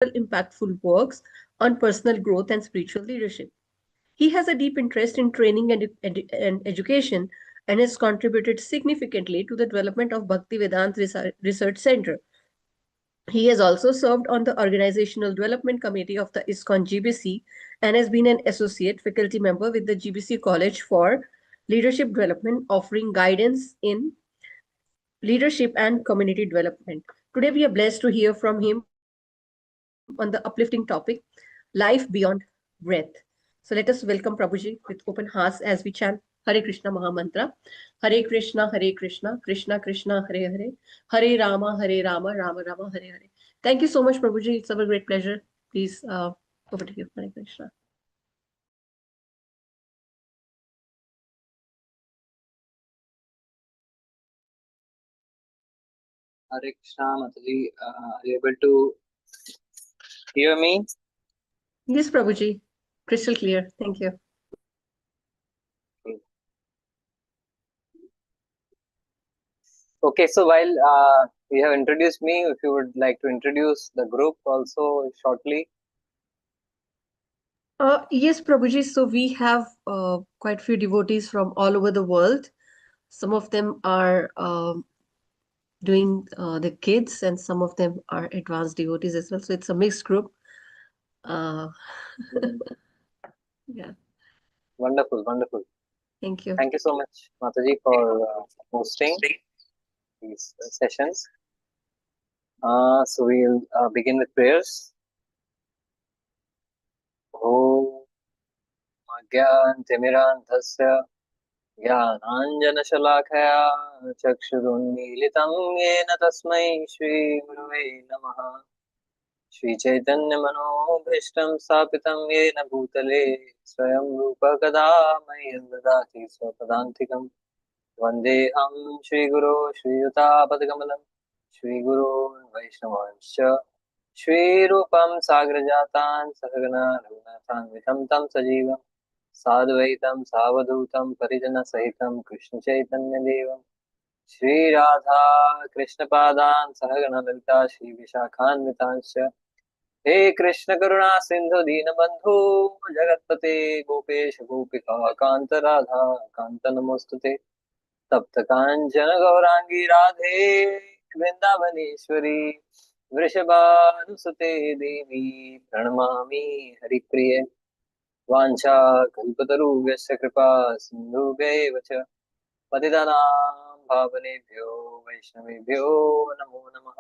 impactful works on personal growth and spiritual leadership. He has a deep interest in training and education and has contributed significantly to the development of Bhakti Vedanta Research Center. He has also served on the Organizational Development Committee of the ISKCON GBC and has been an associate faculty member with the GBC College for Leadership Development, offering guidance in leadership and community development. Today, we are blessed to hear from him on the uplifting topic, Life Beyond Breath. So let us welcome Prabhuji with open hearts as we chant Hare Krishna Mahamantra. Hare Krishna, Hare Krishna, Krishna Krishna, Hare Hare, Hare Rama, Rama Rama, Hare Hare. Thank you so much, Prabhuji. It's our great pleasure. Please, over to you. Hare Krishna. Hare Krishna, Mataji. Are you able to hear me? Yes, Prabhuji. Crystal clear. Thank you. Okay, so while you have introduced me, if you would like to introduce the group also shortly. Yes, Prabhuji. So we have quite a few devotees from all over the world. Some of them are doing the kids, and some of them are advanced devotees as well. So it's a mixed group. Uh, yeah. Wonderful, wonderful. Thank you. Thank you so much, Mataji, for hosting these sessions. So we'll begin with prayers. Om Agyantimirandhasya ज्ञानाञ्जनशलाकया चक्षुरुन्मीलितं येन तस्मै श्रीगुरुवे नमः। श्रीचैतन्यमनोभीष्टं स्थापितं येन भूतले स्वयं रूप कदा मह्यं ददाति स्वपदान्तिकं। वन्देऽहं श्रीगुरो श्रीयुतापदकमलं श्रीगुरोन् वैष्णवांश्च श्रीरूपं साग्रजातान् सहगना रघुनाथान्वितं तं सजीवम् साद्वैतं सावधूतं परिजनसहितं कृष्णचैतन्यदेवं श्रीराधा कृष्णपादान् सहगण ललिता श्रीविशाखान्वितांश्च हे कृष्णकरुणा सिन्धु दीनबन्धो जगत्पते गोपेश गोपिका कान्तराधा कान्त नमोऽस्तुते तप्त काञ्चन गौराङ्गी राधे वृन्दावनेश्वरी वृषभानुसुते देवी प्रणमामि हरिप्रिये वाञ्छा कल्पतरुभ्यश्च कृपा सिन्धुभ्यैव च पतितानां पावनेभ्यो वैष्णवेभ्यो नमो नमः।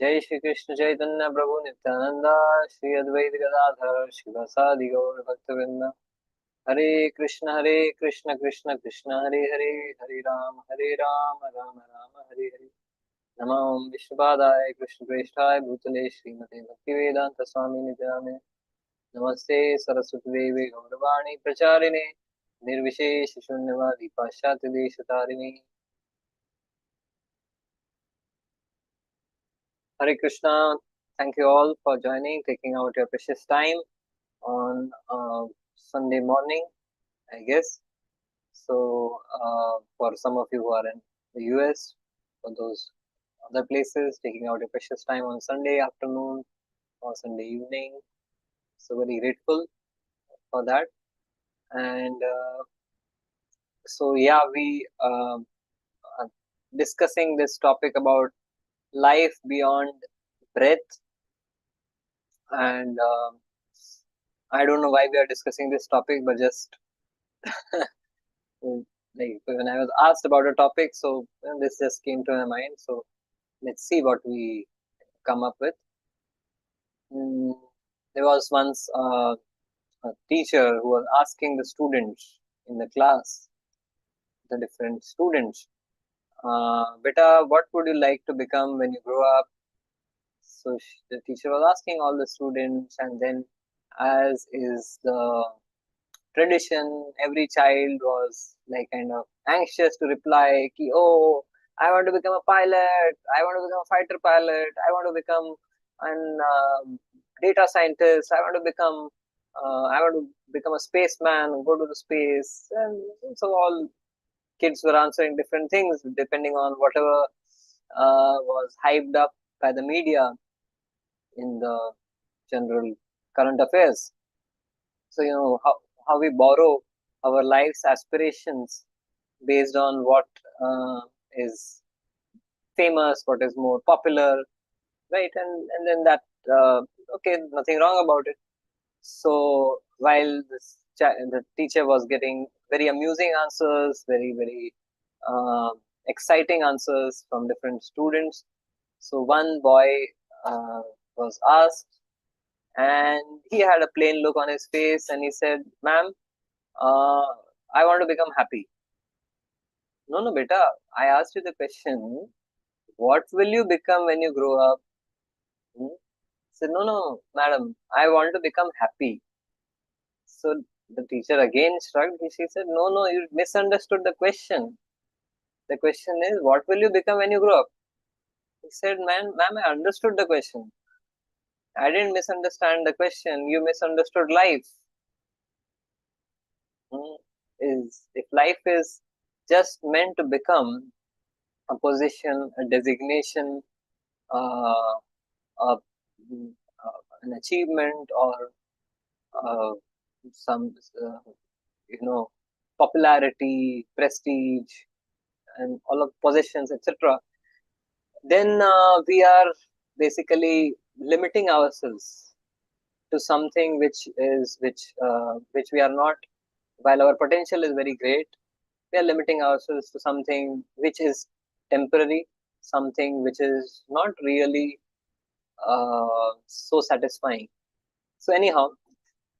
जय श्री कृष्ण चैतन्य प्रभु नित्यानंद श्री अद्वैत गदाधर शिवासादि गौर भक्तवृंद। हरे कृष्ण कृष्ण कृष्ण हरे हरे, हरे राम राम राम हरे हरे। नमो विष्णुपादाय कृष्ण प्रेष्ठाय भूतले श्रीमते भक्तिवेदांत स्वामी नित्यानंद। नमस्ते सरस्वती देवी गौरवाणी प्रचारिणे निर्विशेष शून्यवादी पाश्चात्य देश Tarini. Hare Krishna. Thank you all for joining, taking out your precious time on Sunday morning, I guess. So, for some of you who are in the US, for those other places, taking out your precious time on Sunday afternoon or Sunday evening. So, very grateful for that. And so, yeah, we are discussing this topic about life beyond breath. And I don't know why we are discussing this topic, but just like when I was asked about a topic, so this just came to my mind. So let's see what we come up with. There was once a teacher who was asking the students in the class, the different students, Beta, what would you like to become when you grow up? So the teacher was asking all the students, and then, as is the tradition, every child was like kind of anxious to reply, ki, oh, I want to become a pilot, I want to become a fighter pilot, I want to become an data scientist, I want to become a spaceman, go to the space. And so all kids were answering different things depending on whatever was hyped up by the media. in the general current affairs. So, how we borrow our life's aspirations based on what is famous, what is more popular, right? And then that, okay, nothing wrong about it. So while the teacher was getting very amusing answers, very uh, exciting answers from different students, so one boy uh, was asked, and he had a plain look on his face, and he said, "Ma'am, uh, I want to become happy." No, no, beta. I asked you the question. What will you become when you grow up? Hmm? Said, no, no, madam. I want to become happy. So the teacher again shrugged. She said, no, no, you misunderstood the question. The question is, what will you become when you grow up? He said, ma'am, I understood the question. I didn't misunderstand the question. You misunderstood life. Hmm? Is if life is just meant to become a position, a designation, uh, a, an achievement, or uh, some popularity, prestige, and all of possessions, etc., then we are basically limiting ourselves to something which we are not. While our potential is very great, we are limiting ourselves to something which is temporary, something which is not really so satisfying. So anyhow,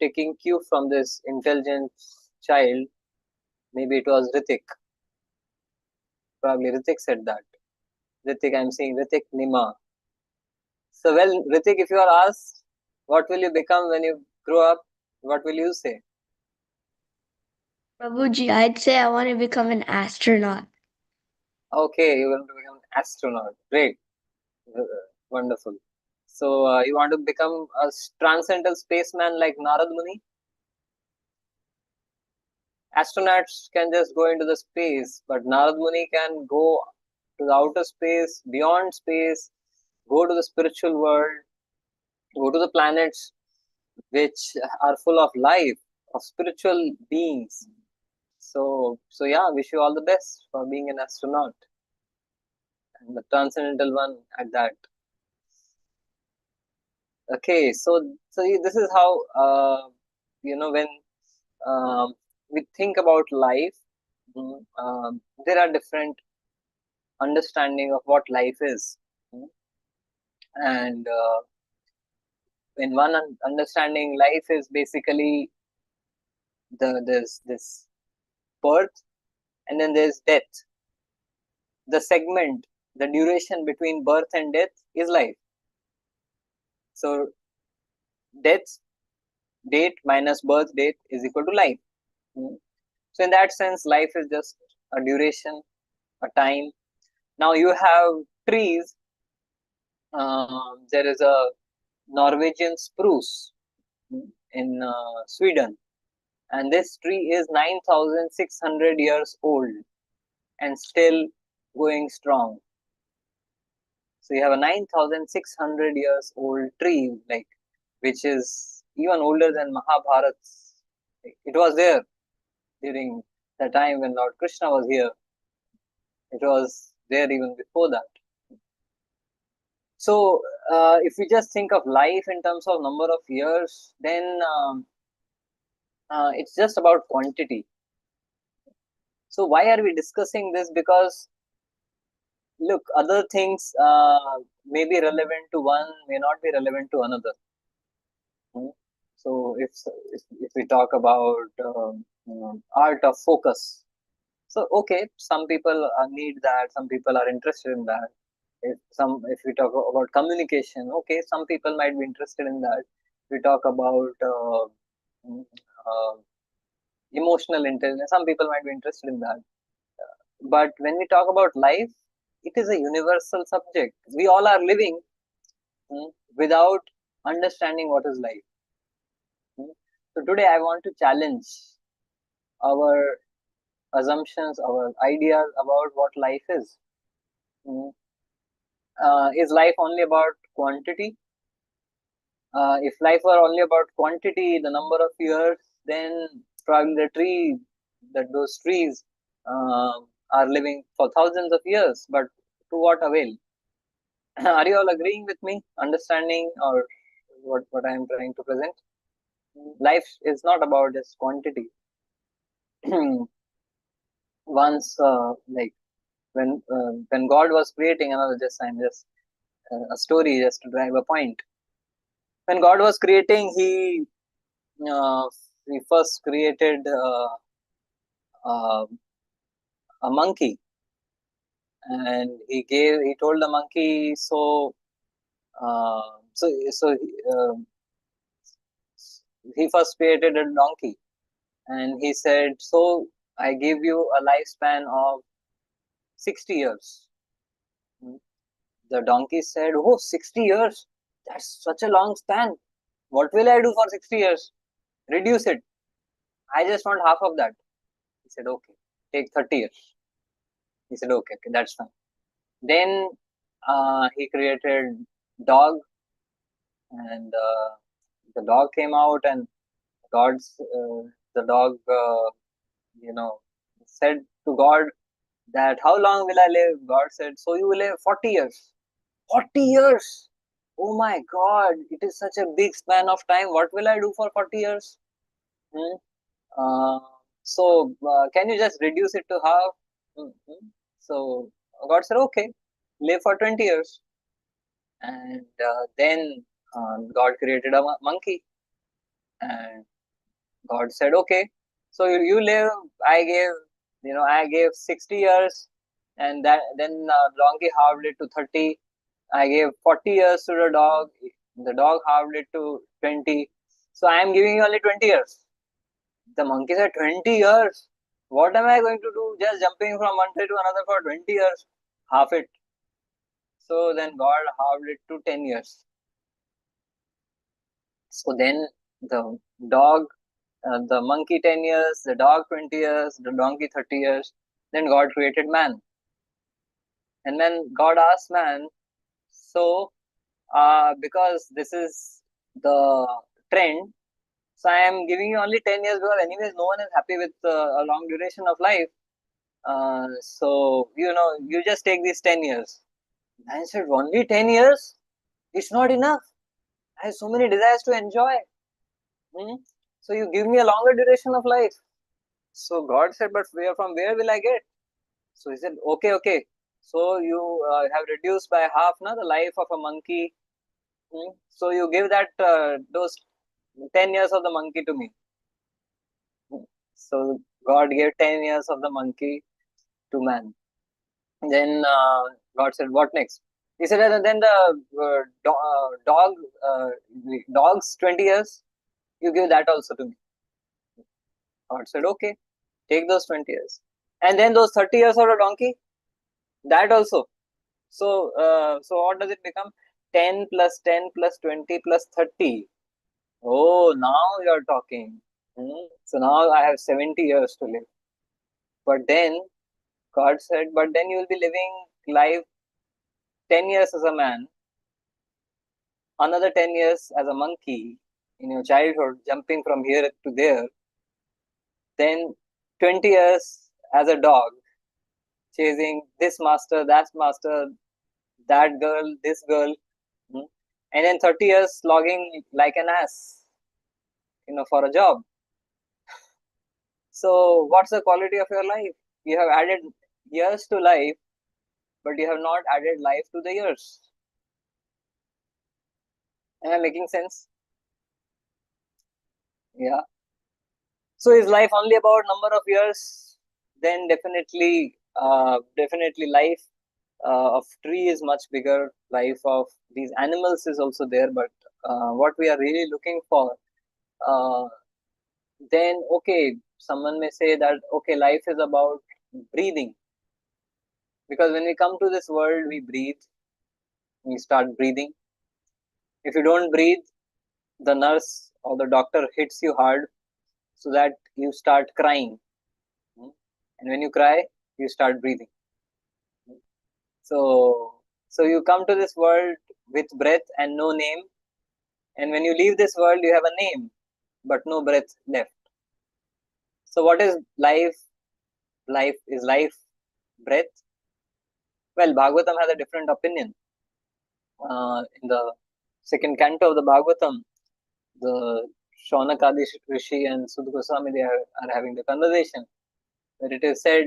taking cue from this intelligent child, maybe it was Ritik. Probably Ritik said that. Ritik, I'm saying Ritik Nima. So, well, Ritik, if you are asked, what will you become when you grow up? What will you say? Prabhuji, I'd say I want to become an astronaut. Okay, you want to become an astronaut. Great. Uh, Wonderful. So, you want to become a transcendental spaceman like Narad Muni? Astronauts can just go into the space, but Narad Muni can go to the outer space, beyond space, go to the spiritual world, go to the planets which are full of life, of spiritual beings. So yeah, wish you all the best for being an astronaut and the transcendental one at that. Okay, so this is how when um, we think about life, there are different understanding of what life is, mm, and in one understanding, life is basically there's this birth, and then there's death. The segment, the duration between birth and death is life. So death date minus birth date is equal to life. Mm. So in that sense, life is just a duration, a time. Now you have trees. There is a Norwegian spruce, in Sweden, and this tree is 9,600 years old and still going strong. So you have a 9,600 years old tree, like, which is even older than Mahabharata. It was there during the time when Lord Krishna was here. It was there even before that. So, if we just think of life in terms of number of years, then it's just about quantity. So, why are we discussing this? Because look, other things may be relevant to one, may not be relevant to another. Hmm. So, if we talk about art of focus, so okay, some people need that, some people are interested in that. If we talk about communication, okay, some people might be interested in that. We talk about mm, uh, emotional intelligence, some people might be interested in that. But when we talk about life, it is a universal subject. We all are living, without understanding what is life. So today I want to challenge our assumptions, our ideas about what life is. Mm. Is life only about quantity? If life were only about quantity, the number of years, then probably those trees are living for thousands of years. But to what avail? Are you all agreeing with me, understanding or what I am trying to present? Life is not about just quantity. Once, like when God was creating, another just I'm just a story just to drive a point. When God was creating, uh, he first created uh, a monkey, and he told the monkey, so he first created a donkey, and he said, so I give you a lifespan of 60 years. The donkey said, oh, 60 years, that's such a long span. What will I do for 60 years? Reduce it. I just want half of that. He said, okay, take 30 years. He said, okay, okay, that's fine. Then he created dog, and the dog came out, and God's the dog, said to God that how long will I live? God said, so you will live 40 years. 40 years. Oh my God, it is such a big span of time. What will I do for 40 years? Hmm? Uh, so can you just reduce it to half? Mhm. So God said, okay, live for 20 years. And then God created a monkey, and God said, okay, so you live. I gave 60 years, and then donkey halved it to 30. I gave 40 years to the dog. The dog halved it to 20. So I am giving you only 20 years. The monkey said, 20 years? What am I going to do just jumping from one tree to another for 20 years? Half it. So then God halved it to 10 years. So then the dog, the monkey 10 years, the dog 20 years, the donkey 30 years. Then God created man. And then God asked man, so because this is the trend, so I am giving you only 10 years because anyways no one is happy with a long duration of life. So you just take these 10 years. I said, only 10 years? It's not enough. I have so many desires to enjoy. Hmm? So you give me a longer duration of life. So God said, but from where will I get? So he said, okay, okay. So you have reduced by half now the life of a monkey. So you give those 10 years of the monkey to me. So God gave 10 years of the monkey to man. Then God said, what next? He said, then the dog's 20 years, you give that also to me. God said, okay, take those 20 years. And then those 30 years of the donkey, that also. So what does it become? 10 plus 10 plus 20 plus 30. Oh, now you're talking. So now I have 70 years to live. But then God said, but then you will be living life 10 years as a man, another 10 years as a monkey in your childhood, jumping from here to there, then 20 years as a dog, chasing this master, that girl, this girl, and then 30 years slogging like an ass, for a job. So, what's the quality of your life? You have added years to life, but you have not added life to the years. Am I making sense? Yeah. So is life only about number of years? Then definitely life of tree is much bigger. Life of these animals is also there, but what we are really looking for, uh, then okay, someone may say that okay, life is about breathing, because when we come to this world, we breathe, we start breathing. If you don't breathe, the nurse or the doctor hits you hard so that you start crying. And when you cry, you start breathing. So you come to this world with breath and no name, And when you leave this world, you have a name, but no breath left. So what is life? Life is life breath? Well, Bhagavatam has a different opinion. In the second canto of the Bhagavatam, the Shaunakadi Rishi and Sudha Goswami, they are having the conversation, where it is said,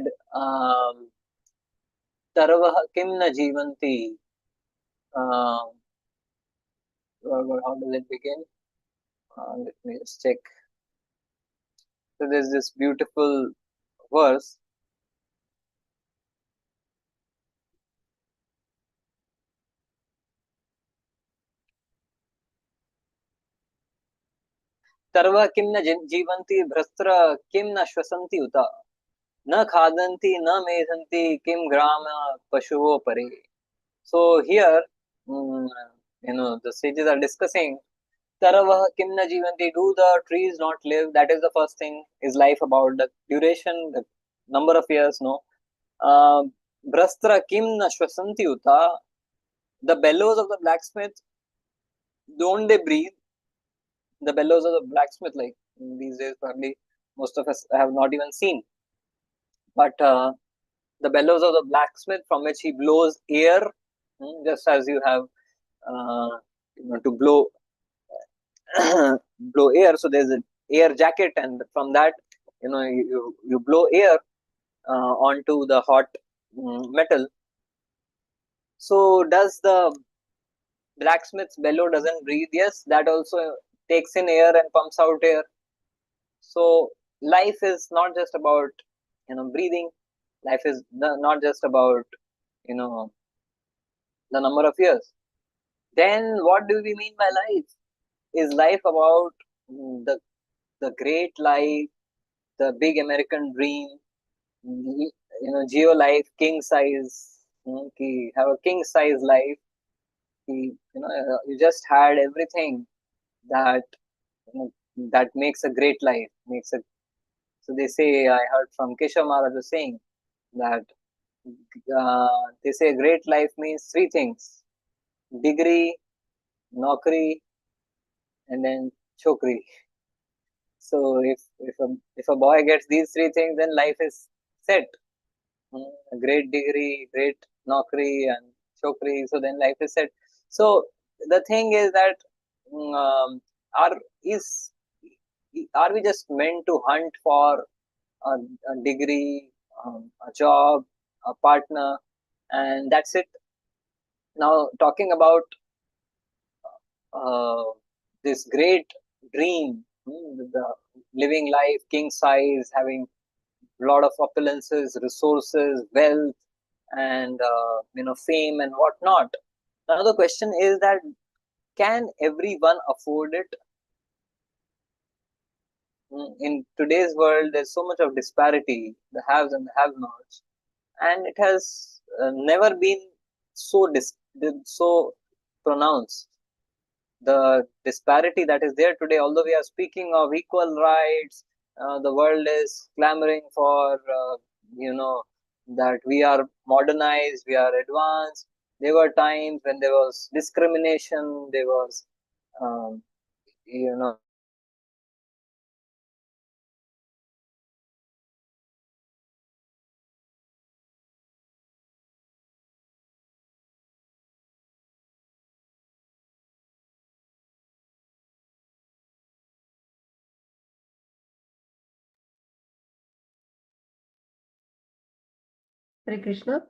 Tarvah kim na jivanti. How does it begin? Let me just check. So there's this beautiful verse. Tarvah kim na jivanti, bhrastra kim na shvasanti uta. Na khadanti, na medhanti, kim grama pashuvo pare. So here, the sages are discussing Taravah kimna jivanti, do the trees not live? That is the first thing. Is life about the duration, the number of years? No. Brastra kimna shvasanti uta, the bellows of the blacksmith, don't they breathe? The bellows of the blacksmith, like these days, probably most of us have not even seen. But the bellows of the blacksmith from which he blows air, just as you have to blow blow air. So there's an air jacket, and from that, you blow air onto the hot metal. So does the blacksmith's bellow doesn't breathe? Yes, that also takes in air and pumps out air. So life is not just about breathing. Life is not just about the number of years. Then what do we mean by life? Is life about the great life, the big American dream, geo life, king size, have a king size life. You just had everything that that makes a great life. So they say, I heard from Keshav Maharaj was saying that they say a great life means three things: degree, naukri, and then chokri. So if a boy gets these three things, then life is set. A great degree, great naukri, and chokri. So then life is set. So the thing is that are we just meant to hunt for a degree, a job, a partner, and that's it? Now talking about this great dream, the living life, king size, having a lot of opulences, resources, wealth, and fame and whatnot. Now the question is that can everyone afford it? In today's world, there's so much of disparity, the haves and the have-nots, and it has never been so pronounced. The disparity that is there today, although we are speaking of equal rights, the world is clamoring for that we are modernized, we are advanced. There were times when there was discrimination, there was Hare Krishna.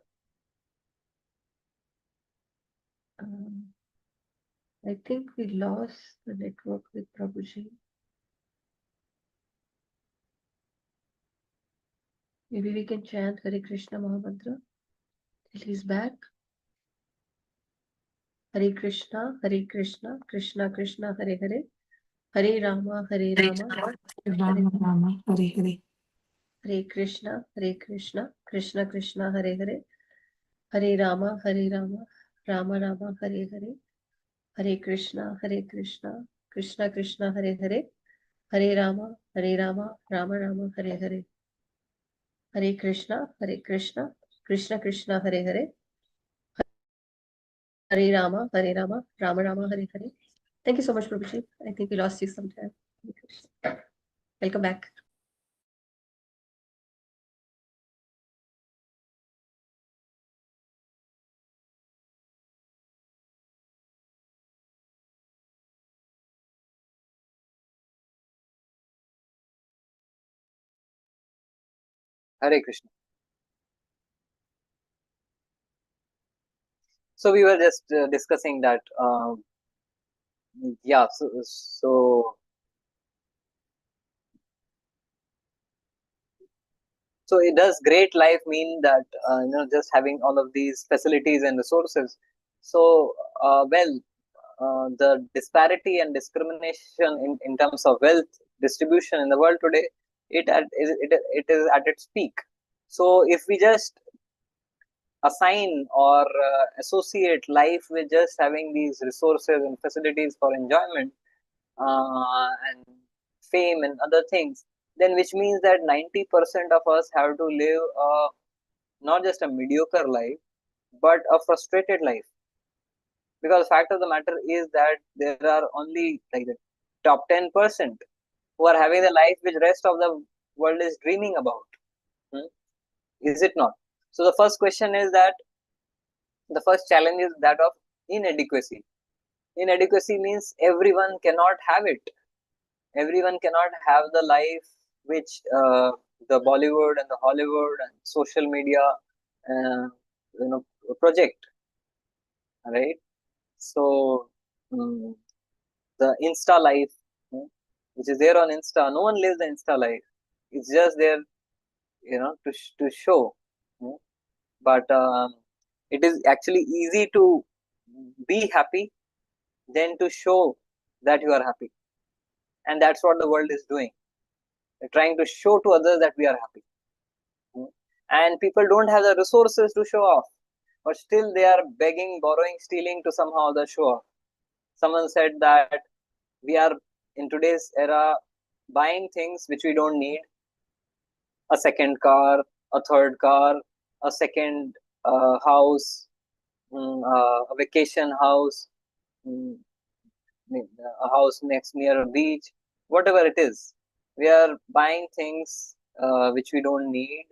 I think we lost the network with Prabhuji. Maybe we can chant Hare Krishna Mahamantra till he's back. Hare Krishna, Krishna Krishna, Hare Hare, Hare Rama, Rama Rama, Hare Hare. Hare Krishna, Krishna Krishna, Hare Hare, Hare Rama, Rama Rama, Hare Hare, Hare Krishna, Krishna Krishna, Hare Hare, Hare Rama, Rama Rama, Hare Hare, Hare Krishna, Krishna Krishna, Hare Hare, Hare Rama, Rama Rama, Hare Hare, Thank you so much, Prabhuji. I think we lost you sometime. Welcome back. Hare Krishna. So we were just discussing that. Yeah. So it does great life mean that just having all of these facilities and resources. So the disparity and discrimination in terms of wealth distribution in the world today, it is at its peak. So if we just assign or associate life with just having these resources and facilities for enjoyment and fame and other things, then which means that 90% of us have to live not just a mediocre life, but a frustrated life. Because the fact of the matter is that there are only like the top 10% who are having the life which rest of the world is dreaming about. Is it not? So the first question is that the first challenge is that of inadequacy. Inadequacy means everyone cannot have it. Everyone cannot have the life which the Bollywood and the Hollywood and social media uh, project, right? So the Insta life, which is there on Insta, no one lives the Insta life. It's just there, to show. But it is actually easy to be happy than to show that you are happy, and that's what the world is doing. They're trying to show to others that we are happy, and people don't have the resources to show off, but still they are begging, borrowing, stealing to somehow the show off. Someone said that we are in today's era buying things which we don't need: a second car, a third car, a second house, a vacation house, mm, a house next near a beach, whatever it is. We are buying things which we don't need,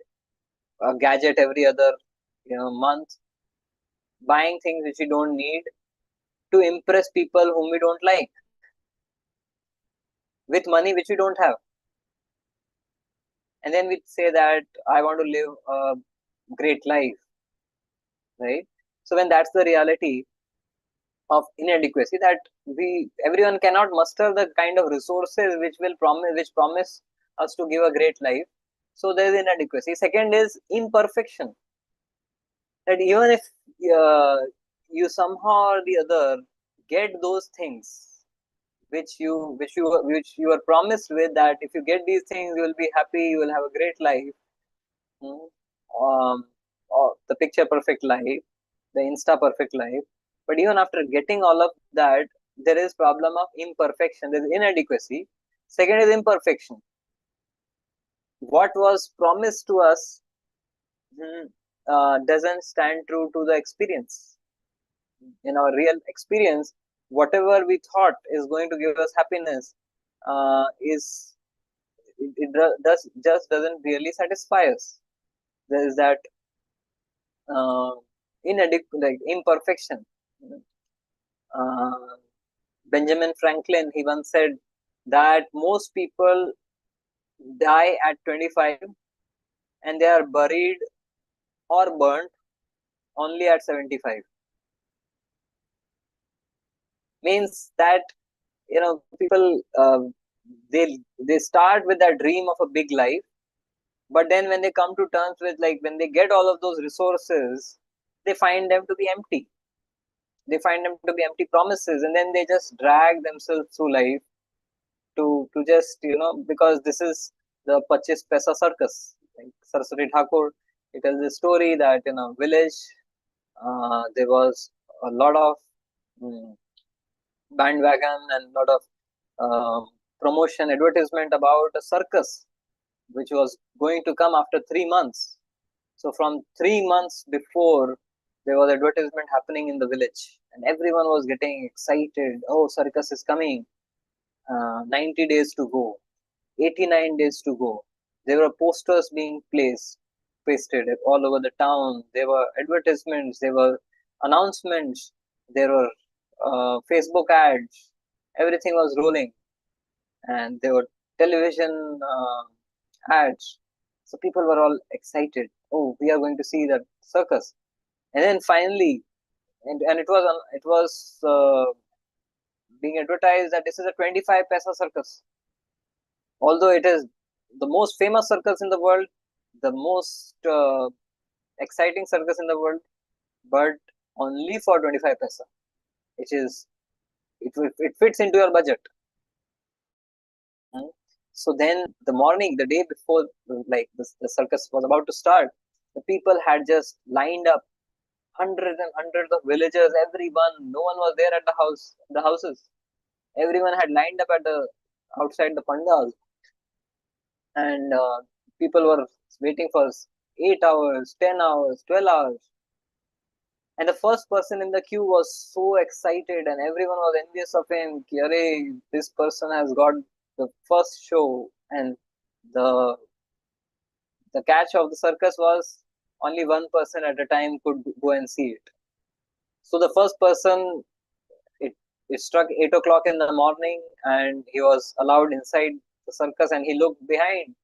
a gadget every other month, buying things which we don't need to impress people whom we don't like with money which we don't have. And then we say that I want to live a great life, right? So when that's the reality of inadequacy, that everyone cannot muster the kind of resources which promise us to give a great life. So there is inadequacy. Second is imperfection, that even if uh, you somehow or the other get those things which you were promised with, that if you get these things you will be happy, you will have a great life, or the picture perfect life, the Insta perfect life. But even after getting all of that, there is problem of imperfection. There is inadequacy. Second is imperfection. What was promised to us doesn't stand true to the experience. In our real experience, whatever we thought is going to give us happiness is does just doesn't really satisfy us. There is that like imperfection. Uh, Benjamin Franklin, he once said that most people die at 25 and they are buried or burnt only at 75. Means that people they start with that dream of a big life, but then when they come to terms with, like, when they get all of those resources, they find them to be empty. They find them to be empty promises, and then they just drag themselves through life to just because this is the Pachis Paisa circus. Like Saraswati Thakur, it tells the story that in a village there was a lot of bandwagon and lot of promotion advertisement about a circus which was going to come after 3 months. So from 3 months before, there was advertisement happening in the village, and everyone was getting excited. Oh, circus is coming. 90 days to go. 89 days to go. There were posters being pasted all over the town. There were advertisements, there were announcements, there were Facebook ads. Everything was rolling, and there were television ads. So people were all excited. Oh, we are going to see that circus. And then finally, and it was being advertised that this is a 25 paisa circus. Although it is the most famous circus in the world, the most exciting circus in the world, but only for 25 paisa, which is it fits into your budget. Hmm. So then the morning, the day before, like the circus was about to start, the people had just lined up, hundreds and hundreds of villagers, everyone. No one was there at the houses. Everyone had lined up at the outside the pandal, and people were waiting for 8 hours, 10 hours, 12 hours. And the first person in the queue was so excited, and everyone was envious of him. Ki, "Arey, this person has got the first show." And the the catch of the circus was only one person at a time could go and see it. So the first person, it, it struck 8 o'clock in the morning, and he was allowed inside the circus, and he looked behind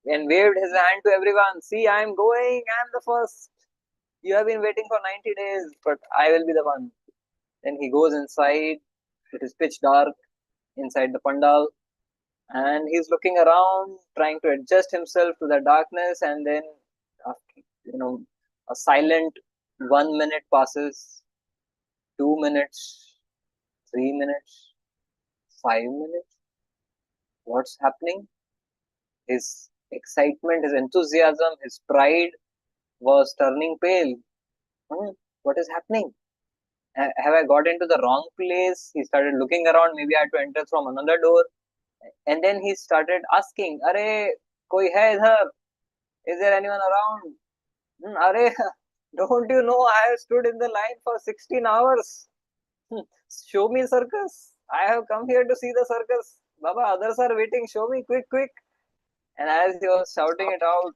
and waved his hand to everyone. "See, I'm going. I'm the first. You have been waiting for 90 days, but I will be the one." Then he goes inside. It is pitch dark inside the pandal, and he's looking around, trying to adjust himself to the darkness. And then, you know, a silent 1 minute passes, 2 minutes, 3 minutes, 5 minutes. What's happening? His excitement, his enthusiasm, his pride was turning pale. What is happening? Have I got into the wrong place? He started looking around. Maybe I had to enter from another door. And then he started asking, "Arey, koi hai idhar? Is there anyone around? Arey, don't you know I have stood in the line for 16 hours? Show me circus. I have come here to see the circus. Baba, others are waiting. Show me, quick, quick." And as he was shouting it out,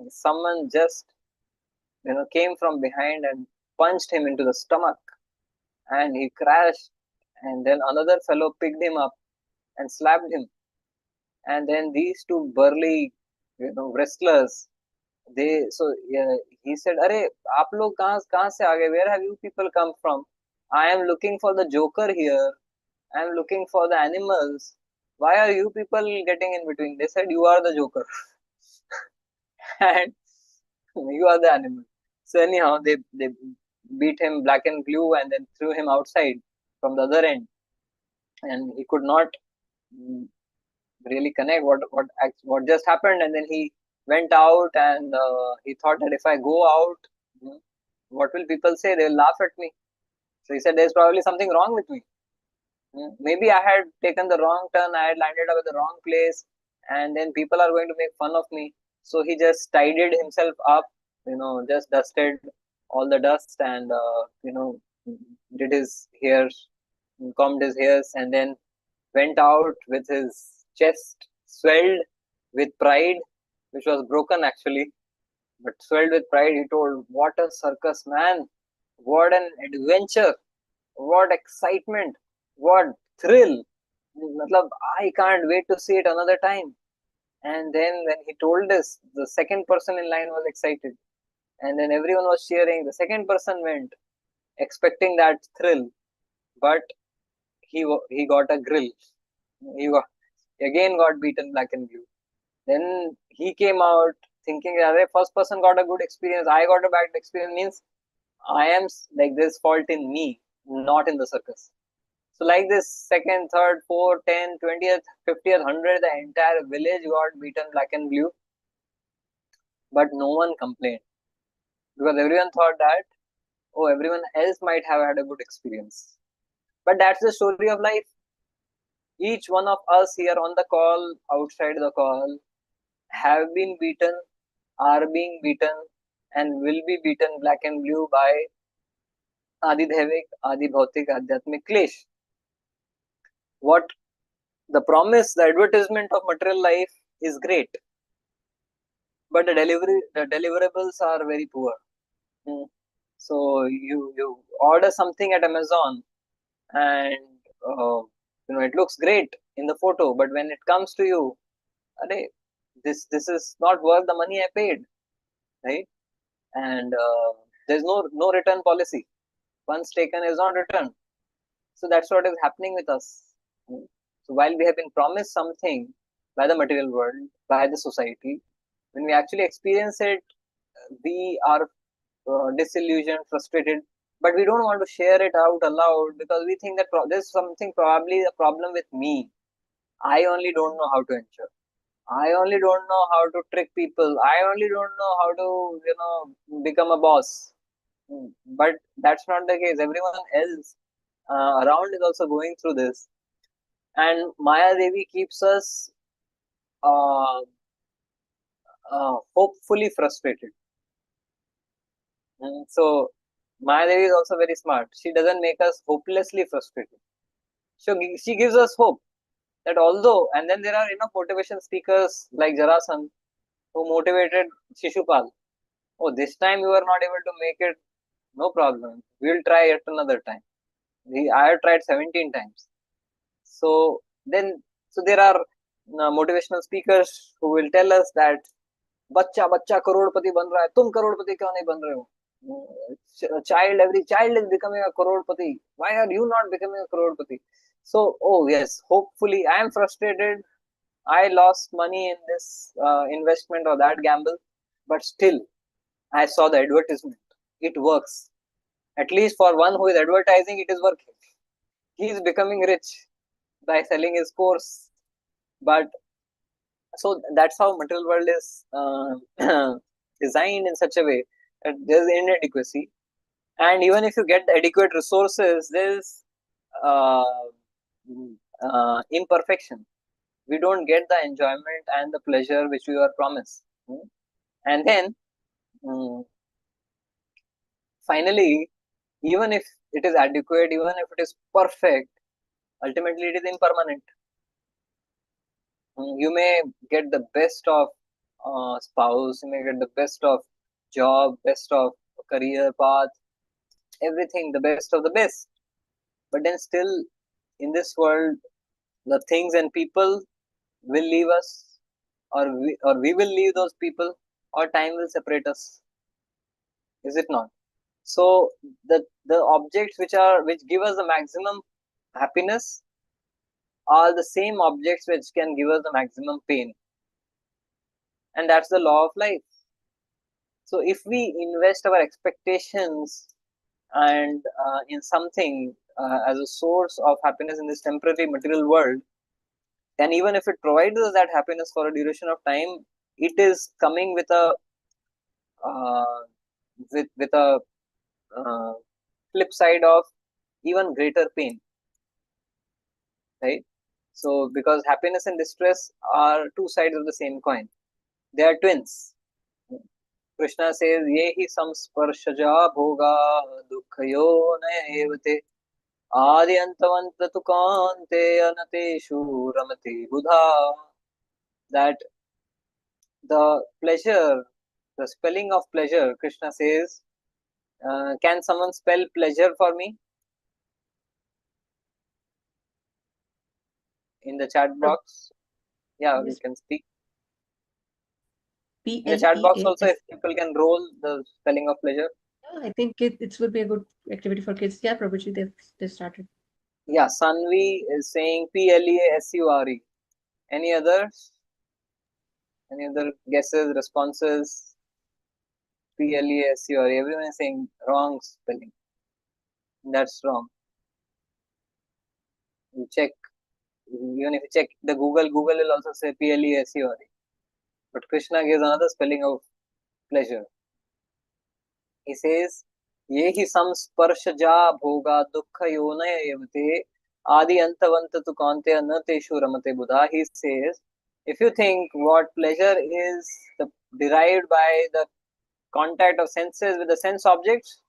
someone just came from behind and punched him into the stomach, and he crashed. And then another fellow picked him up and slapped him. And then these two burly wrestlers, he said, "Arey, aap log kahan se aa gaye? Where have you people come from? I am looking for the joker here. I am looking for the animals. Why are you people getting in between?" They said, "You are the joker." And you are the animal. So anyhow, they beat him black and blue, and then threw him outside from the other end, and he could not really connect what just happened. And then he went out, and he thought that if I go out, mm, what will people say? They will laugh at me. So he said, "There's probably something wrong with me. Maybe I had taken the wrong turn. I had landed up at the wrong place, and then people are going to make fun of me." So he just tidied himself up, just dusted all the dust, and did his hair, combed his hairs, and then went out with his chest swelled with pride, which was broken actually, but swelled with pride. He told, "What a circus, man! What an adventure! What excitement! What thrill! Matlab, I can't wait to see it another time." And then when he told this, the second person in line was excited, and then everyone was cheering. The second person went, expecting that thrill, but he got a grill. He again got beaten black and blue. Then he came out thinking that the first person got a good experience, I got a bad experience, means I am like this fault in me, not in the circus. So like this, second, third, fourth, 10th, 20th, 50th, 100th, the entire village got beaten black and blue. But no one complained, because everyone thought that, oh, everyone else might have had a good experience. But that's the story of life. Each one of us here on the call, outside the call, have been beaten, are being beaten, and will be beaten black and blue by Adi Dhaivik, Adi Bhautik, Adhyatmik Klesh. What the promise, the advertisement of material life is great, but the deliverables are very poor. So you order something at Amazon, and it looks great in the photo, but when it comes to you, arey, this is not worth the money I paid, right? And there's no return policy. Once taken is not returned. So that's what is happening with us. So while we have been promised something by the material world, by the society, when we actually experience it, we are disillusioned, frustrated, but we don't want to share it out aloud because we think that there's something probably a problem with me. I only don't know how to ensure. I only don't know how to trick people. I only don't know how to, become a boss. But that's not the case. Everyone else around is also going through this. And Maya Devi keeps us uh, hopefully frustrated. So Maya Devi is also very smart. She doesn't make us hopelessly frustrated. So she gives us hope that although, and then there are motivation speakers like Jarasan who motivated Shishupal. Oh, this time you are not able to make it. No problem. We'll try it another time. I have tried 17 times. So there are motivational speakers who will tell us that बच्चा बच्चा करोड़पति बन रहा है, तुम करोड़पति क्यों नहीं बन रहे हो? Every child is becoming a crorepati. Why are you not becoming a crorepati? So, oh yes, hopefully, I am frustrated. I lost money in this investment or that gamble, but still, I saw the advertisement. It works. At least for one who is advertising, it is working. He is becoming rich by selling his course. But so that's how material world is designed in such a way that there is inadequacy. And even if you get the adequate resources, there is imperfection. We don't get the enjoyment and the pleasure which we were promised. And then finally, even if it is adequate, even if it is perfect, ultimately it is impermanent. You may get the best of spouse, you may get the best of job, best of career path, everything, the best of the best. But then still, in this world, the things and people will leave us, or we will leave those people, or time will separate us. Is it not? So the objects which give us the maximum happiness are the same objects which can give us the maximum pain, and that's the law of life. So if we invest our expectations and in something as a source of happiness in this temporary material world, and even if it provides us that happiness for a duration of time, it is coming with a with a flip side of even greater pain, right? So because happiness and distress are two sides of the same coin, they are twins. Krishna says, "Ye hi samsparshaja bhoga dukkhayo nayevate adi antavanta tukante anateshu ramate buddha." That the pleasure, the spelling of pleasure, Krishna says, can someone spell pleasure for me in the chat box? Yeah, you Yes, can speak. P In the L chat E box A also, S. if people can roll the spelling of pleasure. Yeah, I think it will be a good activity for kids. Yeah, Prabhuji, they started. Yeah, Sanvi is saying Pleasure. Any others? Any other guesses, responses? Pleasure. Everyone is saying wrong spelling. That's wrong. You check. Even if you check the Google will also say Pleasure. But Krishna gives another spelling of pleasure. He says, "Ye hi samsparshaja bhoga dukkha yonaya evate adi antavanta tu kante anateshu ramate buddha." He says, if you think what pleasure is derived by the contact of senses with the sense objects,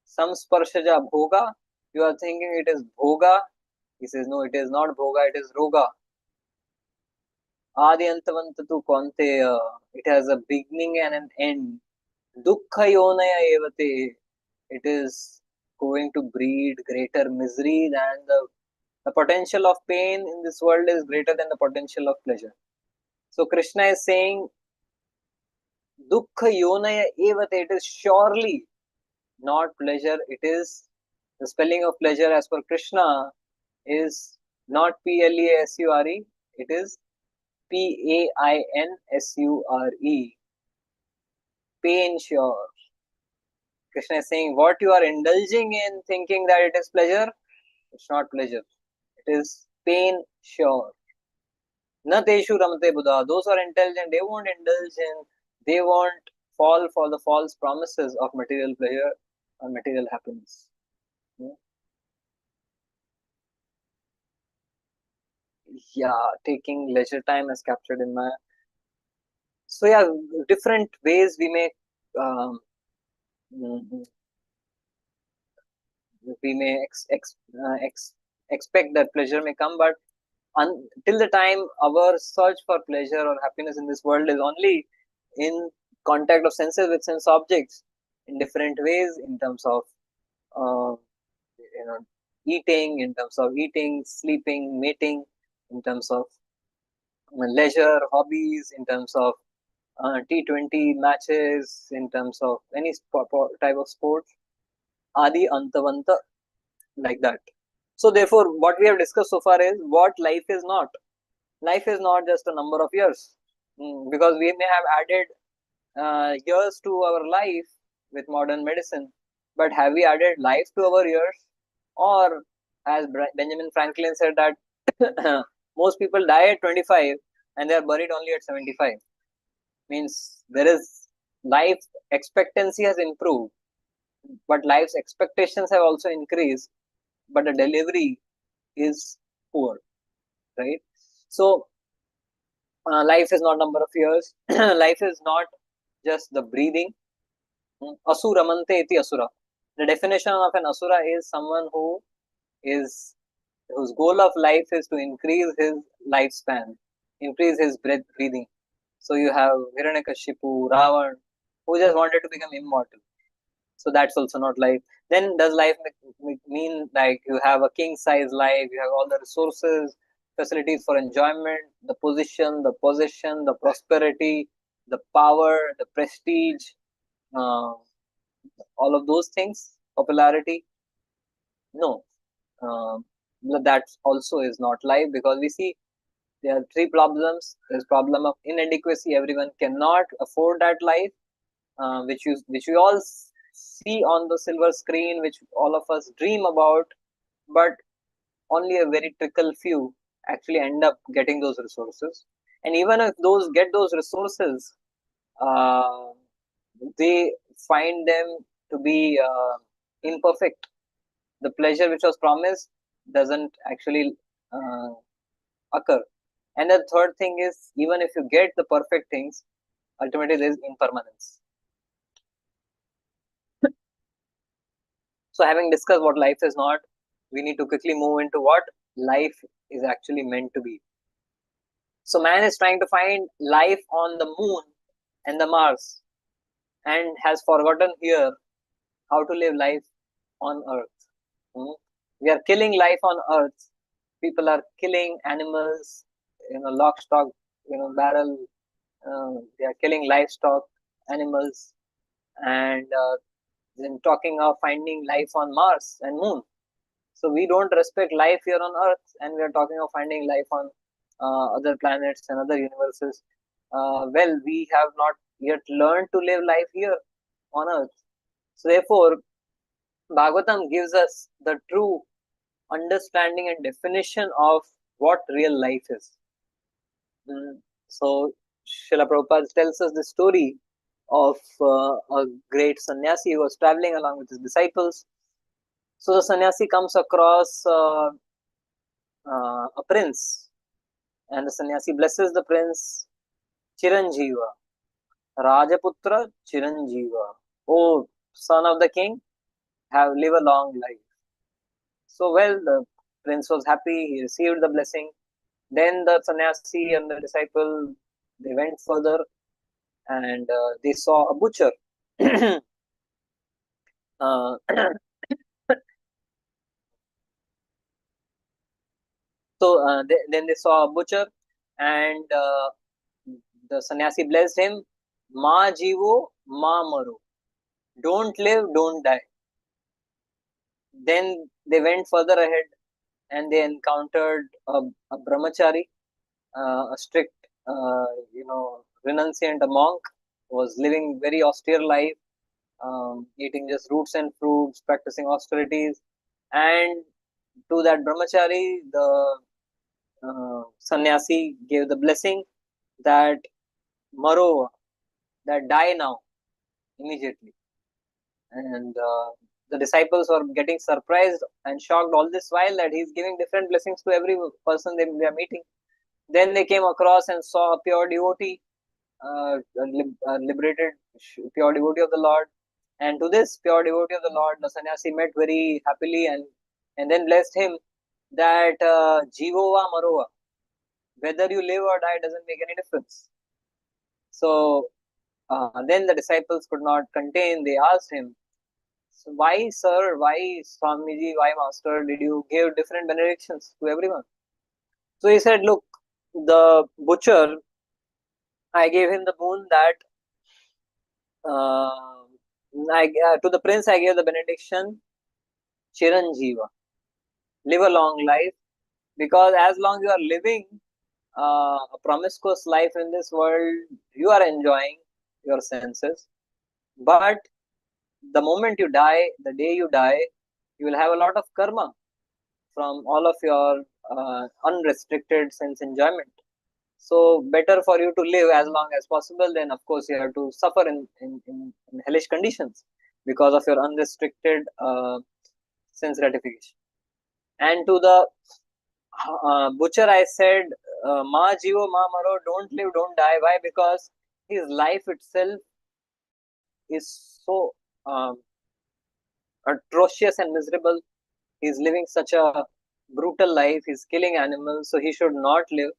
Samsparshaja bhoga. You are thinking it is bhoga. He says, no, it is not bhoga, it is roga. Adi antavantatu kaunteya. It has a beginning and an end. Dukkha yonaya evate. It is going to breed greater misery than the potential of pain in this world is greater than the potential of pleasure. So Krishna is saying, Dukkha yonaya evate. It is surely not pleasure. It is the spelling of pleasure as per Krishna is not Pleasure. It is Painsure. Pain sure. Krishna is saying what you are indulging in thinking that it is pleasure, it's not pleasure. It is pain sure. Na teshu ramate buddha. Those who are intelligent, they won't indulge in, they won't fall for the false promises of material pleasure or material happiness. Yeah, taking leisure time is captured in my. So yeah, different ways we may um, expect that pleasure may come, but until the time our search for pleasure or happiness in this world is only in contact of senses with sense objects in different ways, in terms of uh, eating, sleeping, mating, in terms of leisure, hobbies, in terms of T20 matches, in terms of any type of sports, adi antavanta, like that. So therefore, what we have discussed so far is what life is not. Life is not just a number of years, because we may have added years to our life with modern medicine, but have we added life to our years? Or as Benjamin Franklin said that most people die at 25 and they are buried only at 75. Means there is life expectancy has improved, but life's expectations have also increased, but the delivery is poor, right? So life is not number of years. Life is not just the breathing. Asuramante iti asura. The definition of an asura is someone whose goal of life is to increase his lifespan, increase his breathing. So you have Hiranyakashipu, Ravan, who just wanted to become immortal. So that's also not life. Then does life mean like you have a king size life, you have all the resources, facilities for enjoyment, the position, the possession, the prosperity, the power, the prestige, uh, all of those things, popularity? No. That also is not life, because we see there are three problems. There's problem of inadequacy. Everyone cannot afford that life, which we all see on the silver screen, which all of us dream about, but only a very trickle few actually end up getting those resources. And even if those get those resources, uh, they find them to be imperfect. The pleasure which was promised doesn't actually occur. And the third thing is, even if you get the perfect things, ultimately there is impermanence. So having discussed what life is not, we need to quickly move into what life is actually meant to be. So man is trying to find life on the moon and the Mars, and has forgotten here how to live life on Earth. We are killing life on Earth. People are killing animals, lock, stock, barrel. They are killing livestock, animals, and then talking of finding life on Mars and moon. So we don't respect life here on Earth, and we are talking of finding life on other planets and other universes. Well, we have not yet learned to live life here on Earth. So therefore, Bhagavatam gives us the true understanding and definition of what real life is. So Srila Prabhupada tells us the story of a great sannyasi who was traveling along with his disciples. So the sannyasi comes across a prince, and the sannyasi blesses the prince, Chiranjeeva, Rajaputra Chiranjeeva. Oh, son of the king, live a long life. So, well, the prince was happy, he received the blessing. Then the sannyasi and the disciple, they went further, and they saw a butcher. uh, then they saw a butcher, and the sannyasi blessed him. Ma jivo, ma maro. Don't live, don't die. Then they went further ahead, and they encountered a brahmachari, a strict, renunciant, a monk, who was living very austere life, eating just roots and fruits, practicing austerities. And to that brahmachari, the sannyasi gave the blessing that maro, that die now, immediately. And the disciples were getting surprised and shocked all this while that he's giving different blessings to every person they are meeting. Then they came across and saw a pure devotee, a liberated pure devotee of the Lord. And to this pure devotee of the Lord, the sannyasi met very happily and then blessed him that Jivova Marova, whether you live or die doesn't make any difference. So then the disciples could not contain. They asked him, so why, sir, why, Swamiji, why, master, did you give different benedictions to everyone? So he said, look, the butcher, I gave him the boon that to the prince I gave the benediction, Chiranjeeva, live a long life, because as long you are living a promiscuous life in this world, you are enjoying your senses. But the moment you die, the day you die, you will have a lot of karma from all of your unrestricted sense enjoyment. So better for you to live as long as possible. Then of course you have to suffer in hellish conditions because of your unrestricted sense gratification. And to the butcher I said, Ma jivo ma maro, don't live, don't die. Why? Because his life itself is so atrocious and miserable. He's living such a brutal life. He's killing animals, so he should not live.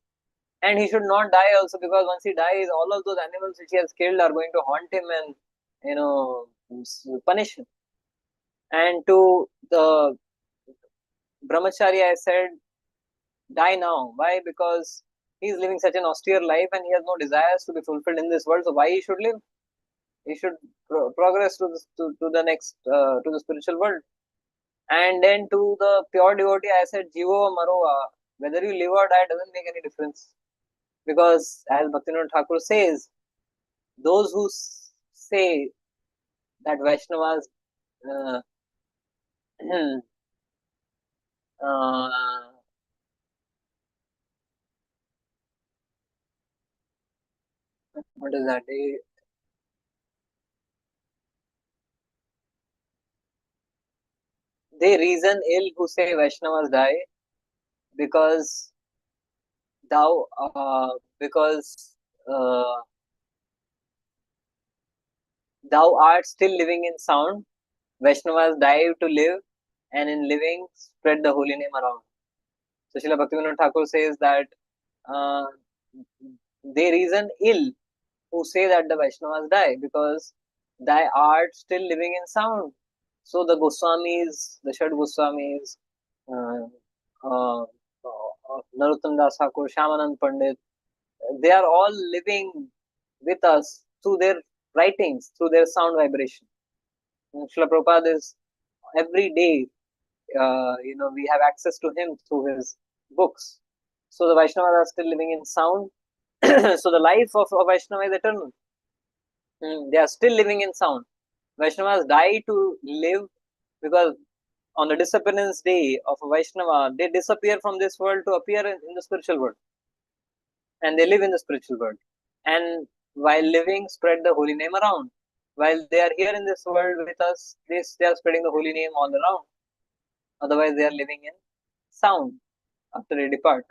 And he should not die also, because once he dies, all of those animals which he has killed are going to haunt him and punish him. And to the brahmachari I said, die now. Why? Because he is living such an austere life and he has no desires to be fulfilled in this world. So why he should live? He should progress to the next to the spiritual world. And then to the pure devotee I said, Jivo Marova, whether you live or die doesn't make any difference. Because as Bhaktivinoda Thakur says, those who say that Vaishnavas what is that? They reason ill who say Vaishnavas die because thou thou art still living in sound. Vaishnavas die to live, and in living spread the holy name around. So Srila Bhaktivinoda Thakur says that uh, they reason ill who say that the Vaishnavas die because thy art still living in sound. So the Goswamis, the Shad Goswamis, uh, Narottam Das Thakur, Shyamanand Pandit, they are all living with us through their writings, through their sound vibration. Srila Prabhupada is every day, we have access to him through his books. So the Vaishnavas are still living in sound. So the life of a Vaishnava is eternal. They are still living in sound. Vaishnavas die to live because on the disappearance day of a Vaishnava, they disappear from this world to appear in the spiritual world. And they live in the spiritual world. And while living, spread the holy name around. While they are here in this world with us, they are spreading the holy name all around. Otherwise, they are living in sound after they depart.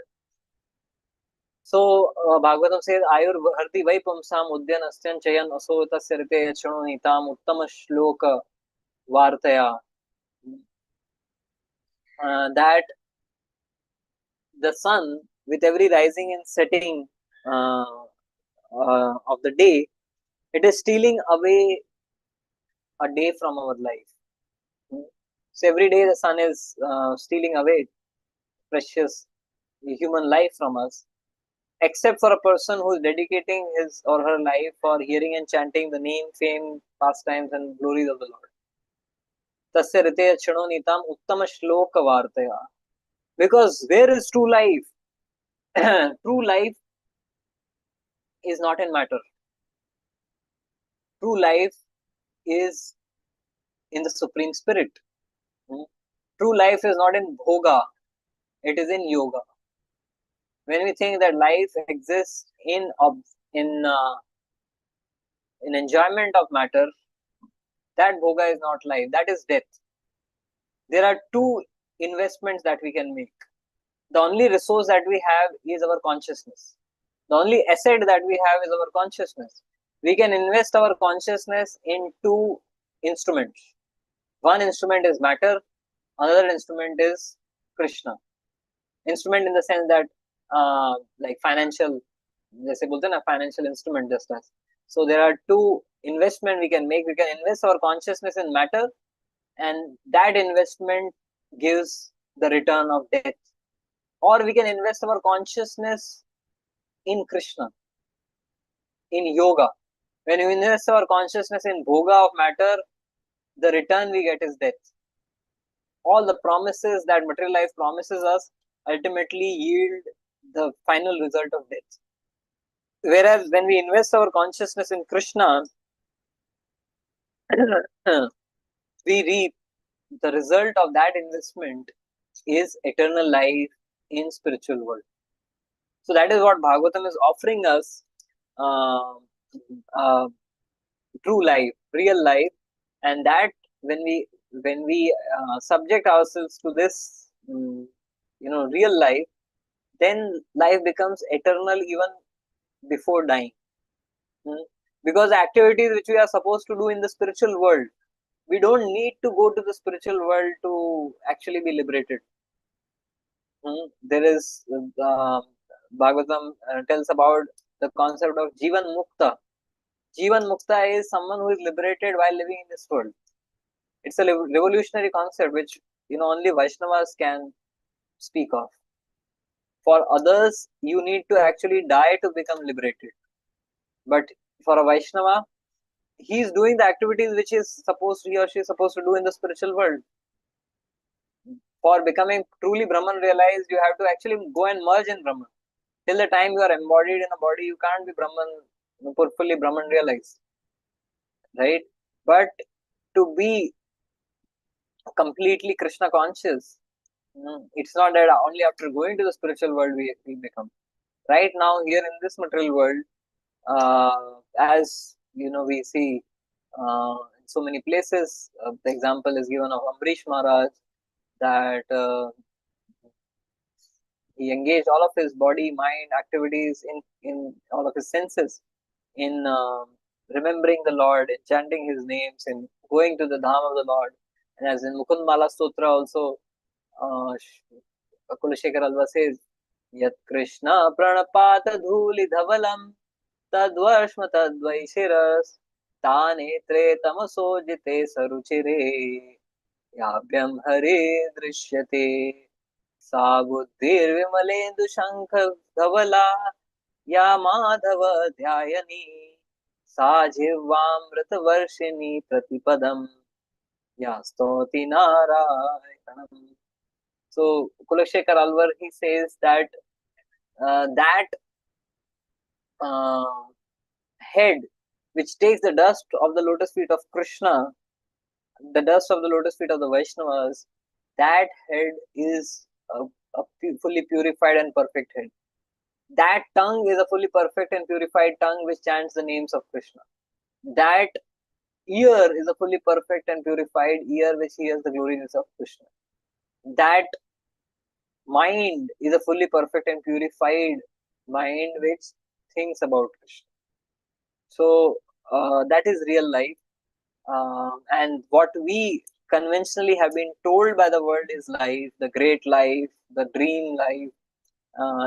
So Bhagavatam says, Ayur Bharti Vai Pumsam Udyan Astyan Chayan Aso Tasya Rite Yachano Nitam Uttama Shloka Vartaya that the sun, with every rising and setting of the day, it is stealing away a day from our life. So every day the sun is stealing away precious human life from us, except for a person who is dedicating his or her life for hearing and chanting the name, fame, pastimes, and glories of the Lord. Tasya riteya chadonitam uttama shloka vartaya. Because where is true life? True life is not in matter. True life is in the Supreme Spirit. True life is not in bhoga, it is in yoga. When we think that life exists in in enjoyment of matter, that bhoga is not life, that is death. There are two investments that we can make. The only resource that we have is our consciousness. The only asset that we have is our consciousness. We can invest our consciousness in two instruments. One instrument is matter, another instrument is Krishna. Instrument in the sense that like financial, जैसे बोलते हैं ना, financial instrument just as. So there are two investment we can make. We can invest our consciousness in matter, and that investment gives the return of death. Or we can invest our consciousness in Krishna, in yoga. When we invest our consciousness in bhoga of matter, the return we get is death. All the promises that material life promises us ultimately yield the final result of death. Whereas when we invest our consciousness in Krishna, we reap the result of that investment is eternal life in spiritual world. So that is what Bhagavatam is offering us, true life, real life, and that when we subject ourselves to this, real life, then life becomes eternal even before dying. Because activities which we are supposed to do in the spiritual world, we don't need to go to the spiritual world to actually be liberated. There is Bhagavatam tells about the concept of Jivan Mukta. Jivan Mukta is someone who is liberated while living in this world. It's a revolutionary concept which only Vaishnavas can speak of. For others, you need to actually die to become liberated. But for a Vaishnava, he is doing the activities which he or she is supposed to do in the spiritual world. For becoming truly Brahman realized, you have to actually go and merge in Brahman. Till the time you are embodied in a body, you can't be Brahman, fully Brahman realized. Right? But to be completely Krishna conscious, it's not that only after going to the spiritual world we become. Right now, here in this material world, as we see in so many places, the example is given of Ambrish Maharaj, that he engaged all of his body, mind activities in all of his senses in remembering the Lord, in chanting his names, in going to the Dham of the Lord. And as in Mukund Mala Stotra also, Kulashekar Alva says, Yat Krishna Pranapata Dhuli Dhavalam Tadvarshma Tadvaishiras Tanetre Tamaso Jite Saruchire Yabhyam Hare Drishyate Sa Buddhir Vimalendu Shankha Dhavala Ya Madhava Dhyayani Sa Jivamrita Varshini Pratipadam Ya Stoti Narayanam. So Kulashekar Alvar, he says that head which takes the dust of the lotus feet of Krishna, the dust of the lotus feet of the Vaishnavas, that head is a fully purified and perfect head. That tongue is a fully perfect and purified tongue which chants the names of Krishna. That ear is a fully perfect and purified ear which hears the glories of Krishna. That mind is a fully perfect and purified mind which thinks about Krishna. So that is real life. And what we conventionally have been told by the world is life, the great life, the dream life,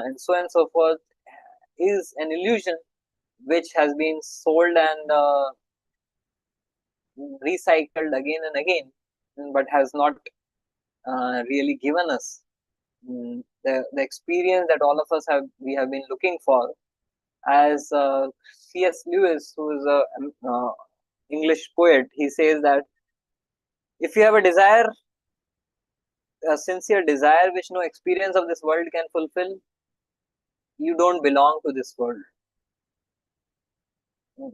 and so on and so forth, is an illusion which has been sold and recycled again and again, but has not really given us the experience that all of us we have been looking for. As C.S. Lewis, who is a English poet, he says that if you have a desire, a sincere desire which no experience of this world can fulfill, you don't belong to this world.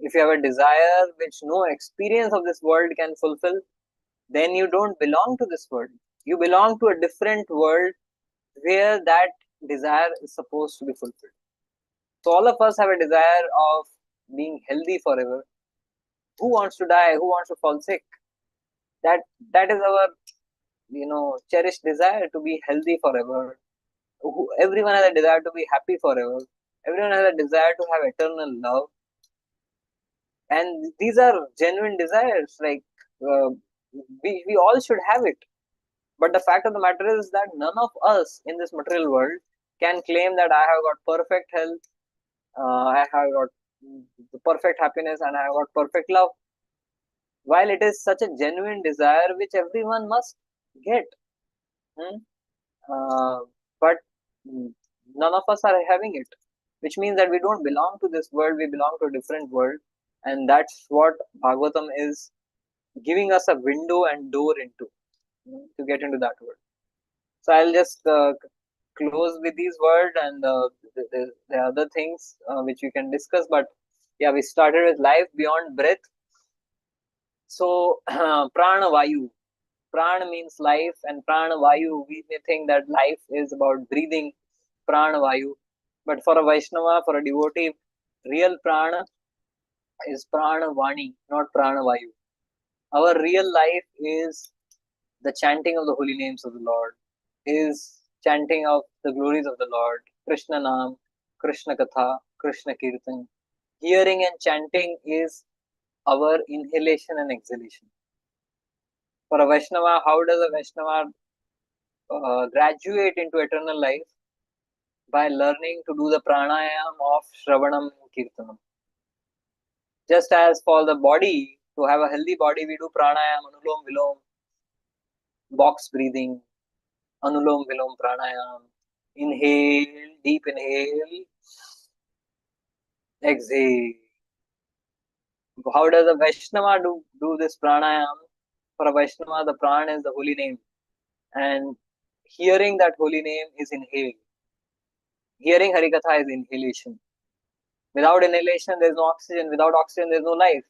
If you have a desire which no experience of this world can fulfill, then you don't belong to this world. You belong to a different world where that desire is supposed to be fulfilled. So all of us have a desire of being healthy forever. Who wants to die? Who wants to fall sick? That is our cherished desire to be healthy forever. Everyone has a desire to be happy forever. Everyone has a desire to have eternal love. And these are genuine desires. Like we all should have it. But the fact of the matter is that none of us in this material world can claim that I have got perfect health, I have got the perfect happiness, and I have got perfect love. While it is such a genuine desire which everyone must get, but none of us are having it, which means that we don't belong to this world, we belong to a different world, and that's what Bhagavatam is giving us a window and door into, to get into that world. So I'll just close with these words, and the other things which we can discuss. But yeah, we started with life beyond breath. So prana vayu, prana means life, and prana vayu, we may think that life is about breathing, prana vayu. But for a Vaishnava, for a devotee, real prana is prana vani, not prana vayu. Our real life is the chanting of the holy names of the Lord, is chanting of the glories of the Lord, Krishna Nam, Krishna Katha, Krishna Kirtan. Hearing and chanting is our inhalation and exhalation. For a Vaishnava, how does a Vaishnava graduate into eternal life? By learning to do the pranayam of Shravanam and Kirtanam. Just as for the body, to have a healthy body, we do pranayam, anulom vilom, box breathing, anulom vilom pranayam. Inhale, deep inhale, exhale. How does a Vaishnava do this pranayam? For a Vaishnava, the prana is the holy name, and hearing that holy name is inhale. Hearing Harikatha is inhalation. Without inhalation, there is no oxygen. Without oxygen, there is no life.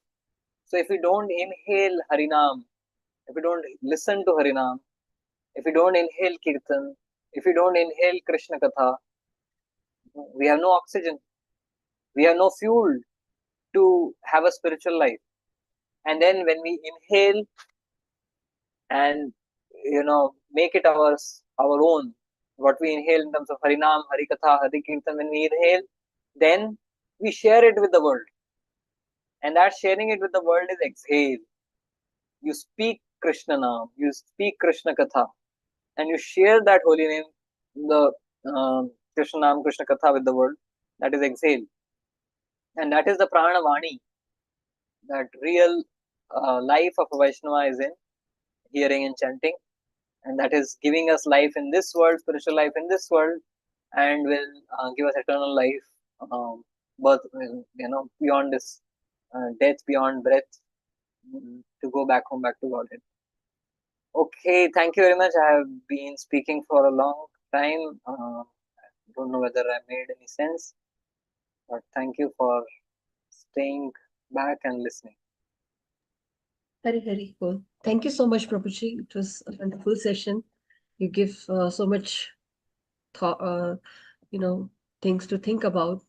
So if we don't inhale Harinam, if we don't listen to Harinam, if we don't inhale Kirtan, if we don't inhale Krishna Katha, we have no oxygen. We have no fuel to have a spiritual life. And then when we inhale and make it our own, what we inhale in terms of Harinam, Harikatha, Harikirtan, when we inhale, then we share it with the world. And that sharing it with the world is exhale. You speak Krishna Nam, you speak Krishna Katha, and you share that holy name, the Krishna Nam, Krishna Katha with the world. That is exhale. And that is the Prana Vani. That real life of a Vaishnava is in hearing and chanting. And that is giving us life in this world, spiritual life in this world, and will give us eternal life, birth, beyond this death, beyond breath, to go back home, back to Godhead. Okay, thank you very much. I have been speaking for a long time. Don't know whether I made any sense, but thank you for staying back and listening. Very cool. Thank you so much, Prabhuji. It was a wonderful session. You give so much thought, things to think about.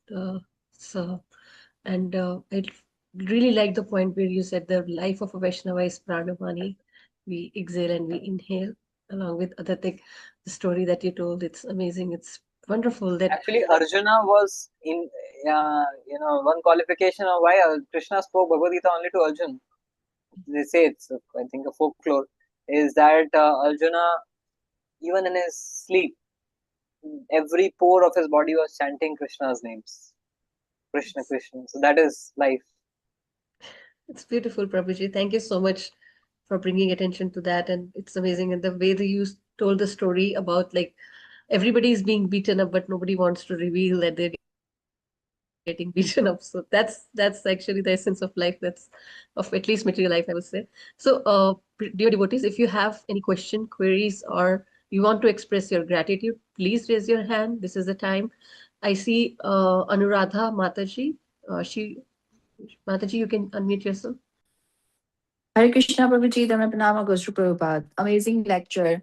And I really like the point where you said the life of a Vaishnava is pranamani. We exhale and we inhale, along with other thing. The story that you told, it's amazing. It's wonderful that Actually, Arjuna was in, one qualification of why Krishna spoke Bhagavad Gita only to Arjuna. They say it's, I think, a folklore. is that Arjuna, even in his sleep, every pore of his body was chanting Krishna's names. Krishna, Krishna. So that is life. It's beautiful, Prabhuji. Thank you so much for bringing attention to that. And it's amazing. And the way that you told the story about like everybody is being beaten up, but nobody wants to reveal that they're getting beaten up. So that's actually the essence of life. That's of at least material life, I would say. So, dear devotees, if you have any question, queries, or you want to express your gratitude, please raise your hand. This is the time. I see Anuradha Mataji. She Mataji, you can unmute yourself. Hare Krishna, Prabhuji, Dhamma Pranama goes to Prabhupada. Amazing lecture.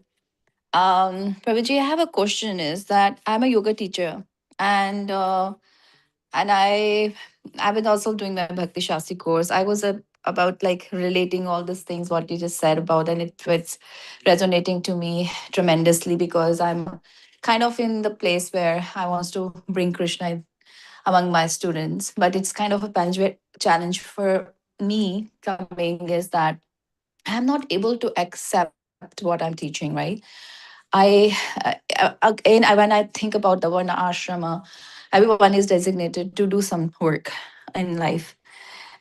Prabhuji, I have a question is that I'm a yoga teacher and I've been also doing my Bhakti Shastri course. I was about like relating all these things what you just said about, and it's resonating to me tremendously because I'm kind of in the place where I want to bring Krishna among my students, but it's kind of a challenge for me coming is that I'm not able to accept what I'm teaching, right? When I think about the Varna Ashrama, everyone is designated to do some work in life.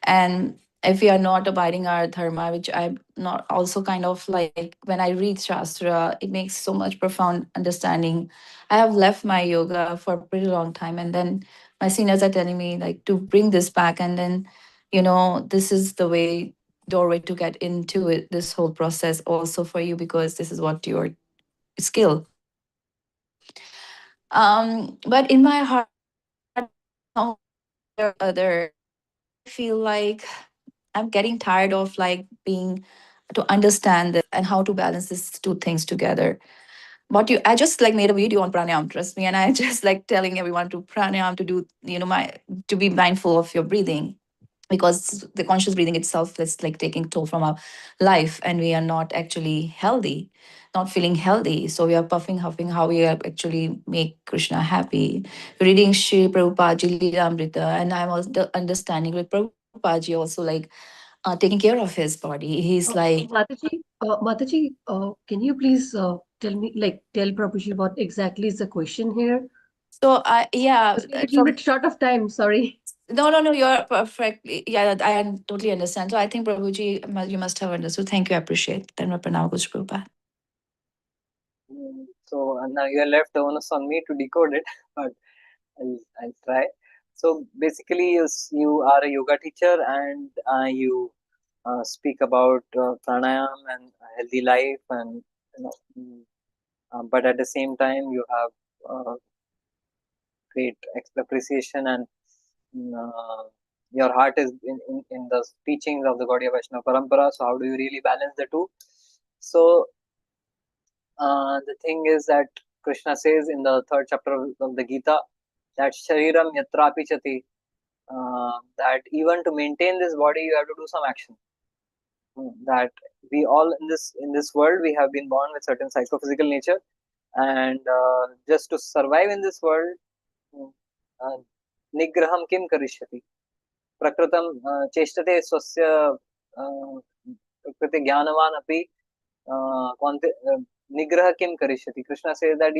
And if we are not abiding our dharma, which I'm not also kind of like when I read Shastra, it makes so much profound understanding. I have left my yoga for a pretty long time. And then my seniors are telling me like to bring this back. And then, this is the doorway to get into it, this whole process also for you, because this is what your skill. But in my heart, other, I feel like I'm getting tired of like being to understand this and how to balance these two things together. I just like made a video on pranayam, trust me, and I just like telling everyone to pranayam to do, my to be mindful of your breathing, because the conscious breathing itself is like taking toll from our life, and we are not actually healthy, not feeling healthy. So we are puffing, huffing, how we are actually make Krishna happy. Reading Shri Prabhupada Ji Leela Amrita, and I'm also understanding like Prabhupada Ji also like taking care of his body. He's like, Can you please tell Prabhuji what exactly is the question here? so I yeah, Because we're a little from bit short of time. Sorry. no, you're perfectly, yeah, I totally understand. So I think Prabhuji, you must have understood. Thank you, I appreciate. Then Pranam goes to Prabhupada. So now you are left the onus on me to decode it, but I'll try. So basically, you are a yoga teacher and you speak about pranayam and a healthy life, and but at the same time you have great appreciation and your heart is in the teachings of the Gaudiya Vaishnava Parampara. So how do you really balance the two? So the thing is that Krishna says in the third chapter of the Gita that Shariram Yatrapi Chati, that even to maintain this body you have to do some action. That we all in this world we have been born with certain psychophysical nature, and just to survive in this world, uh, nigraham kim karishyati prakritam cheshtate swasya prakriti jnanavan api nigraha kim karishyati. Krishna says that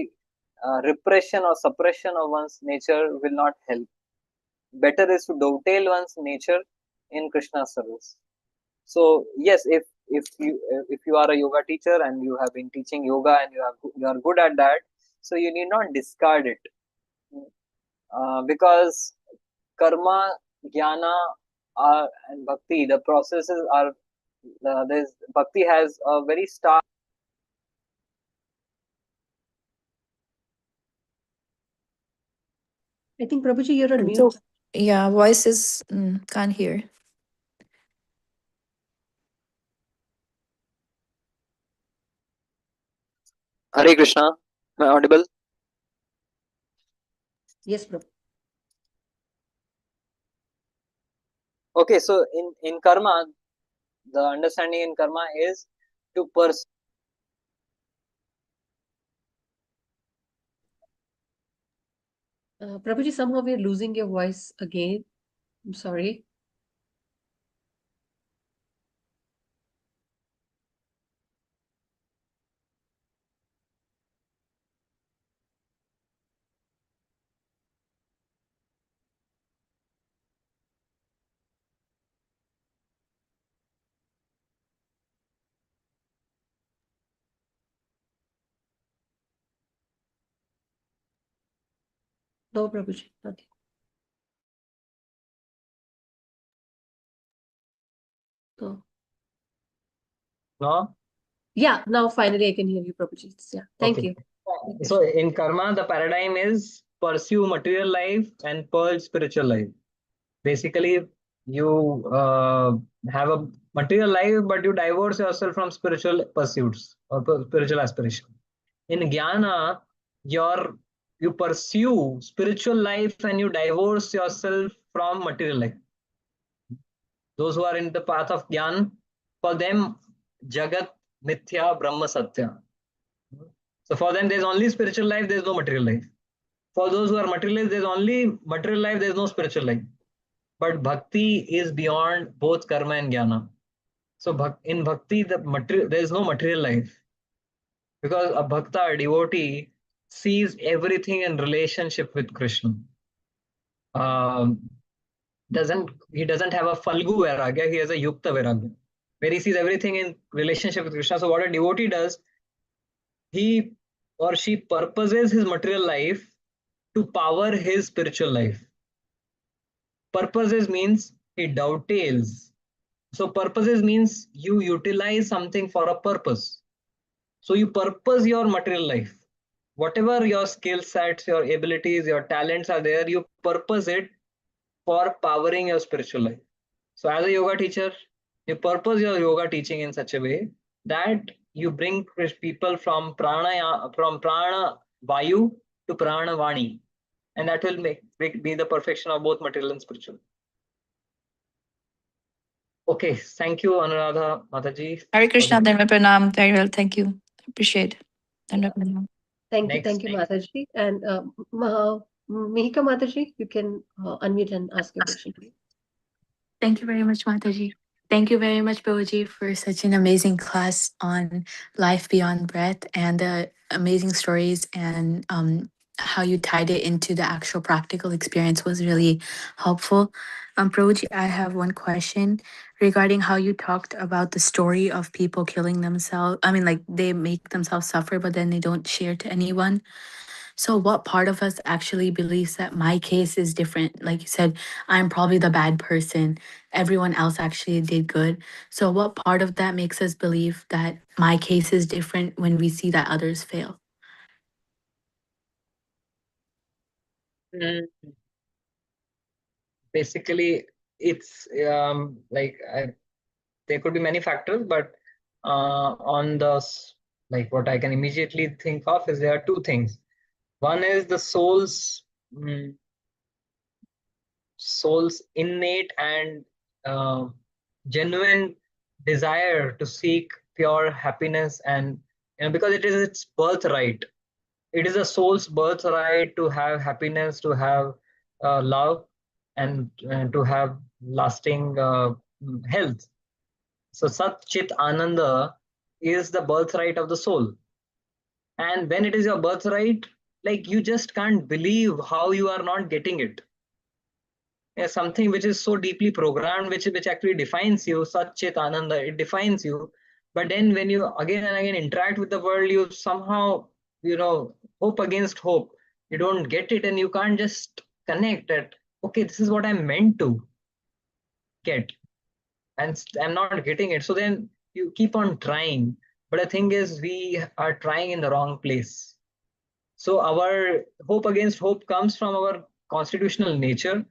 repression or suppression of one's nature will not help. Better is to dovetail one's nature in Krishna's service. So yes, if you are a yoga teacher and you have been teaching yoga and you are good at that, so you need not discard it, because karma, jnana, and bhakti, the processes are there's bhakti has a very stark. I think Prabhuji, you're on So mute. yeah, voices can't hear. Hare Krishna, am I audible? Yes, Prabhu. Okay, so in karma, the understanding in karma is to pursue. Prabhuji, somehow we're losing your voice again. I'm sorry. No, Prabhuji. Nothing. No. No? Yeah, now finally I can hear you, Prabhuji. Yeah, thank Okay. you. Thank So you. in karma, the paradigm is pursue material life and purge spiritual life. Basically, you have a material life, but you divorce yourself from spiritual pursuits or spiritual aspiration. In jnana, you pursue spiritual life and you divorce yourself from material life. Those who are in the path of jnana, for them, jagat mithya brahma satya. So for them, there's only spiritual life, there's no material life. For those who are materialists, there's only material life, there's no spiritual life. But bhakti is beyond both karma and jnana. So in bhakti, there is no material life, because a bhakta, a devotee, sees everything in relationship with Krishna. Um, he doesn't have a falgu vairagya, he has a yukta vairagya, where he sees everything in relationship with Krishna. So what a devotee does, he or she purposes his material life to power his spiritual life. Purposes means he dovetails. So purposes means you utilize something for a purpose. So you purpose your material life. Whatever your skill sets, your abilities, your talents are there, you purpose it for powering your spiritual life. So as a yoga teacher, you purpose your yoga teaching in such a way that you bring people from prana vayu to prana vani, and that will be the perfection of both material and spiritual. Okay, thank you, Anuradha Mataji. Hare Krishna, Dhanva Pranam. Very well, thank you. Appreciate. Dhanva Pranam. Thank you, Mataji. And Mihika Mataji, you can unmute and ask your question, please. Thank you very much, Mataji. Thank you very much, Prabhuji, for such an amazing class on life beyond breath and the amazing stories and how you tied it into the actual practical experience was really helpful. Prabhuji, I have one question regarding how you talked about the story of people killing themselves. I mean, like they make themselves suffer, but then they don't share to anyone. So, what part of us actually believes that my case is different? Like you said, I'm probably the bad person. Everyone else actually did good. So, what part of that makes us believe that my case is different when we see that others fail? Mm, Basically, it's there could be many factors, but on like what I can immediately think of is there are two things. One is the mm, soul's innate and uh, genuine desire to seek pure happiness, and because it is its birthright. It is a soul's birthright to have happiness, to have love, and to have lasting health. So Sat Chit Ananda is the birthright of the soul. And when it is your birthright, like you just can't believe how you are not getting it. Yeah, something which is so deeply programmed, which actually defines you, Sat Chit Ananda, it defines you. But then when you again and again interact with the world, you somehow, hope against hope. You don't get it and you can't just connect that, okay, this is what I'm meant to get. And I'm not getting it. So then you keep on trying. But the thing is, we are trying in the wrong place. So our hope against hope comes from our constitutional nature,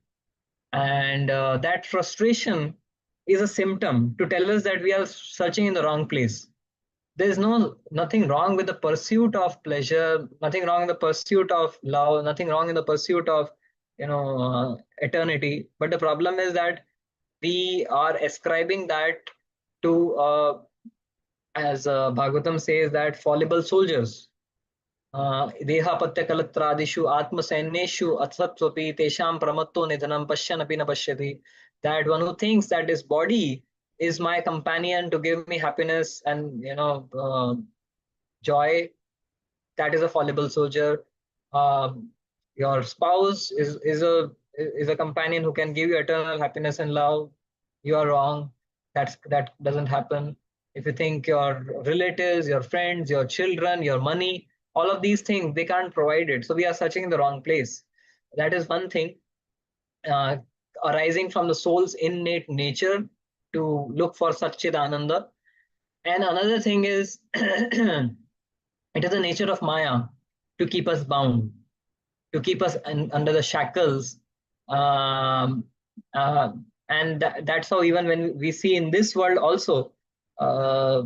and that frustration is a symptom to tell us that we are searching in the wrong place. There's nothing wrong with the pursuit of pleasure, nothing wrong in the pursuit of love, nothing wrong in the pursuit of eternity. But the problem is that we are ascribing that to as Bhagavatam says, that fallible soldiers. देहापत्यकलत्रादिषु आत्मसैन्येषु असत्त्वपि तेषां प्रमत्तो निधनं पश्यन्नपि न पश्यति. That one who thinks that his body is my companion to give me happiness and joy, that is a fallible soldier. Um, your spouse is a companion who can give you eternal happiness and love. You are wrong. That doesn't happen. If you think your relatives, your friends, your children, your money, all of these things, they can't provide it. So we are searching in the wrong place. That is one thing, uh, arising from the soul's innate nature to look for Satchidananda. And another thing is, it is the nature of Maya to keep us bound, to keep us under the shackles. Um, uh, and that's how, even when we see in this world also, uh,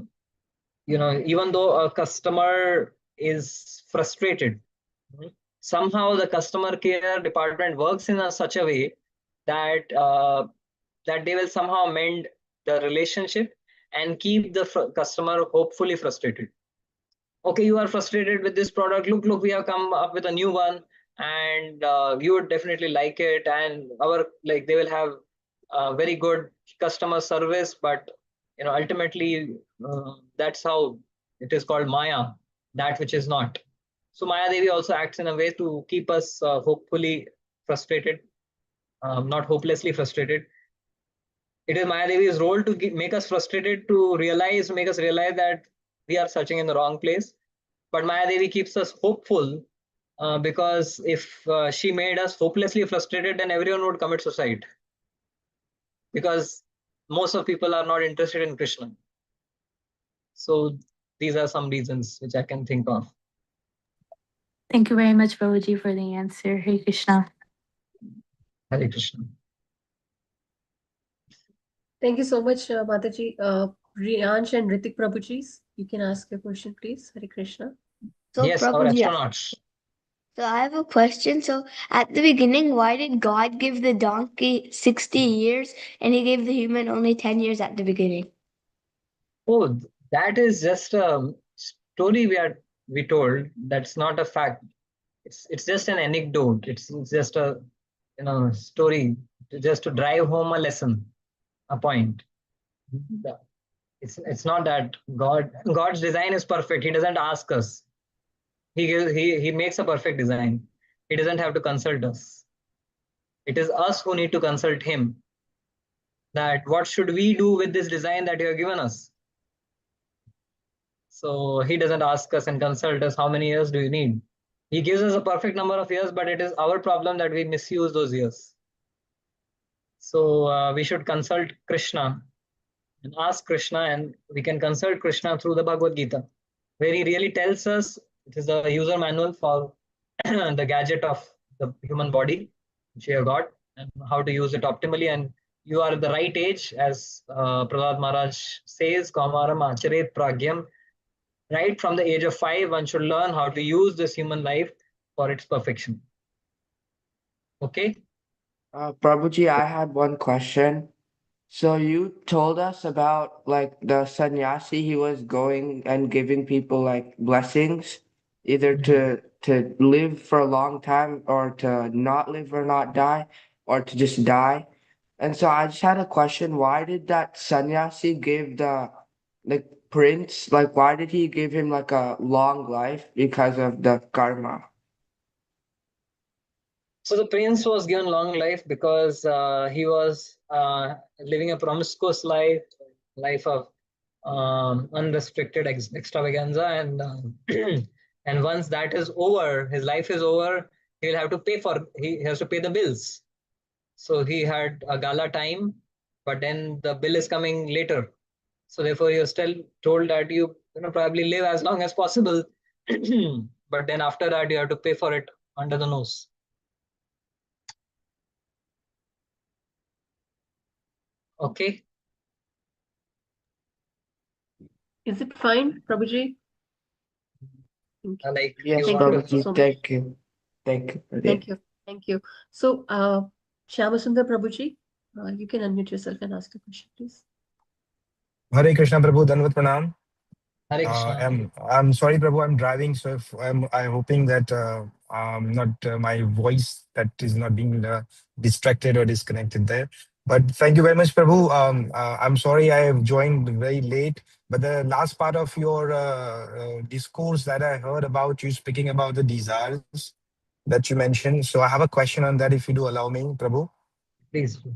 even though a customer is frustrated, somehow the customer care department works in such a way that that they will somehow mend the relationship and keep the customer hopefully frustrated. Okay, you are frustrated with this product, look, we have come up with a new one, and you would definitely like it, and our, like, they will have very good customer service. But ultimately, that's how it is called Maya, that which is not. So Maya Devi also acts in a way to keep us hopefully frustrated, not hopelessly frustrated. It is Maya Devi's role to make us frustrated, to make us realize that we are searching in the wrong place. But Maya Devi keeps us hopeful, because if she made us hopelessly frustrated, then everyone would commit suicide, because most of people are not interested in Krishna. So these are some reasons which I can think of. Thank you very much, Prabhuji, for the answer. Hare Krishna. Hare Krishna. Thank you so much, Mataji. Riyansh and Ritik Prabhujis, you can ask your question, please. Hare Krishna. So, Yes, our Prabhuji, astronauts. so I have a question. So, at the beginning, why did God give the donkey 60 years and he gave the human only 10 years at the beginning? Oh, that is just a story we told. That's not a fact. It's just an anecdote. It's just a story, just to drive home a lesson, a point. It's not that God's design is perfect. He doesn't ask us. He makes a perfect design. He doesn't have to consult us. It is us who need to consult him. That what should we do with this design that you have given us? So he doesn't ask us and consult us, how many years do you need? He gives us a perfect number of years, but it is our problem that we misuse those years. So we should consult Krishna and ask Krishna, and we can consult Krishna through the Bhagavad Gita, where he really tells us, it is the user manual for the gadget of the human body, which you have got, and how to use it optimally. And you are at the right age, as Prahlad Maharaj says, Kaumaram Acharet Pragyam. Right from the age of 5, one should learn how to use this human life for its perfection. Okay? Prabhuji, I had one question. So you told us about like the sannyasi, he was going and giving people like blessings, either to live for a long time or to not live or not die, or to just die. And so I just had a question. Why did that sannyasi give the like prince, like why did he give him like a long life? Because of the karma. So the prince was given long life because he was living a promiscuous life of unrestricted extravaganza, and and once that is over, his life is over. He'll have to he has to pay the bills. So he had a gala time, but then the bill is coming later. So therefore, you're still told that probably live as long as possible, but then after that you have to pay for it under the nose. Okay. Is it fine, Prabhuji? Like Yes, you Thank you want to. Prabhuji, so much. thank you. Thank you for the Thank you. Thank you. So, Shyamasundar Prabhuji, you can unmute yourself and ask a question, please. Hare Krishna Prabhu, Danvat Pranam. Hare Krishna. I'm sorry, Prabhu, I'm driving, so if I'm hoping that not my voice that is not being distracted or disconnected there. But thank you very much, Prabhu. I'm sorry I have joined very late, but the last part of your discourse that I heard about you speaking about the desires that you mentioned. So I have a question on that, if you do allow me, Prabhu. Please. So,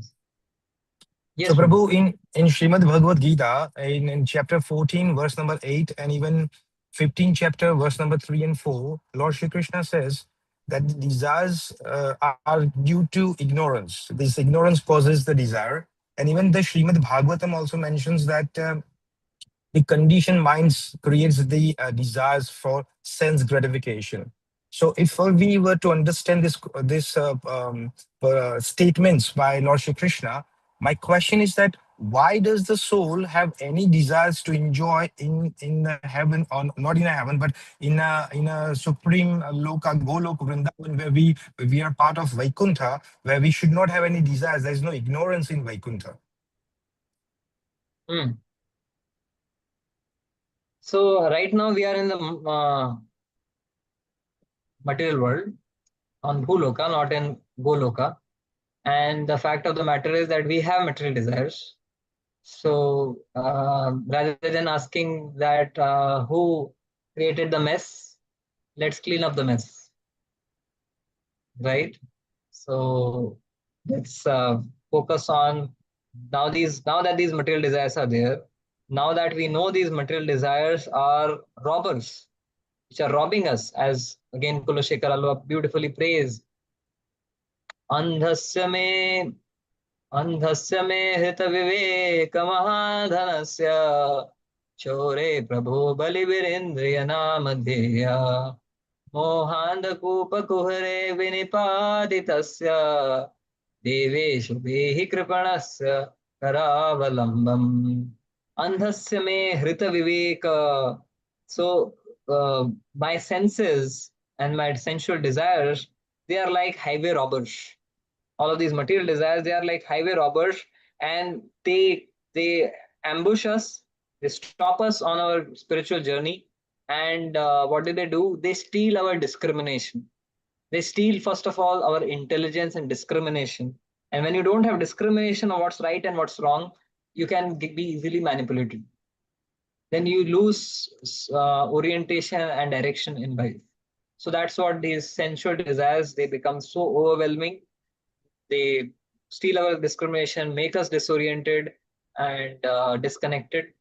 Yes, Prabhu. Prabhu, in Srimad Bhagavad Gita, in chapter 14, verse number 8, and even 15 chapter, verse number 3 and 4, Lord Shri Krishna says that the desires are due to ignorance. This ignorance causes the desire. And even the Srimad Bhagavatam also mentions that the conditioned minds creates the desires for sense gratification. So if we were to understand this statements by Lord Shri Krishna, my question is that why does the soul have any desires to enjoy in the heaven, or not in a heaven, but in a supreme loka golok vrindavan, where we are part of Vaikuntha, where we should not have any desires. There is no ignorance in Vaikuntha. Hmm. So right now we are in the material world on Bhuloka, not in Goloka. And the fact of the matter is that we have material desires. So rather than asking that who created the mess, let's clean up the mess, right? So let's focus on now that these material desires are there. Now that we know these material desires are robbers, which are robbing us, as again Kulashekar Alva beautifully praised. Andhasya me अंधस्य मे हृत विवेक महाधनस्य चोरे प्रभो बलिवीरेन्द्रिय नामधेय मोहान्धकूपकुहरे विनिपातितस्य देवेषु देहि कृपणस्य करावलम्बम् अंधस्य मे हृत विवेक. So my senses and my sensual desires, they are like highway robbers. All of these material desires, they are like highway robbers, and they ambush us, they stop us on our spiritual journey. And what do? They steal our discrimination. They steal, first of all, our intelligence and discrimination. And when you don't have discrimination of what's right and what's wrong, you can be easily manipulated. Then you lose orientation and direction in life. So that's what these sensual desires, they become so overwhelming. They steal our discrimination, make us disoriented and disconnected.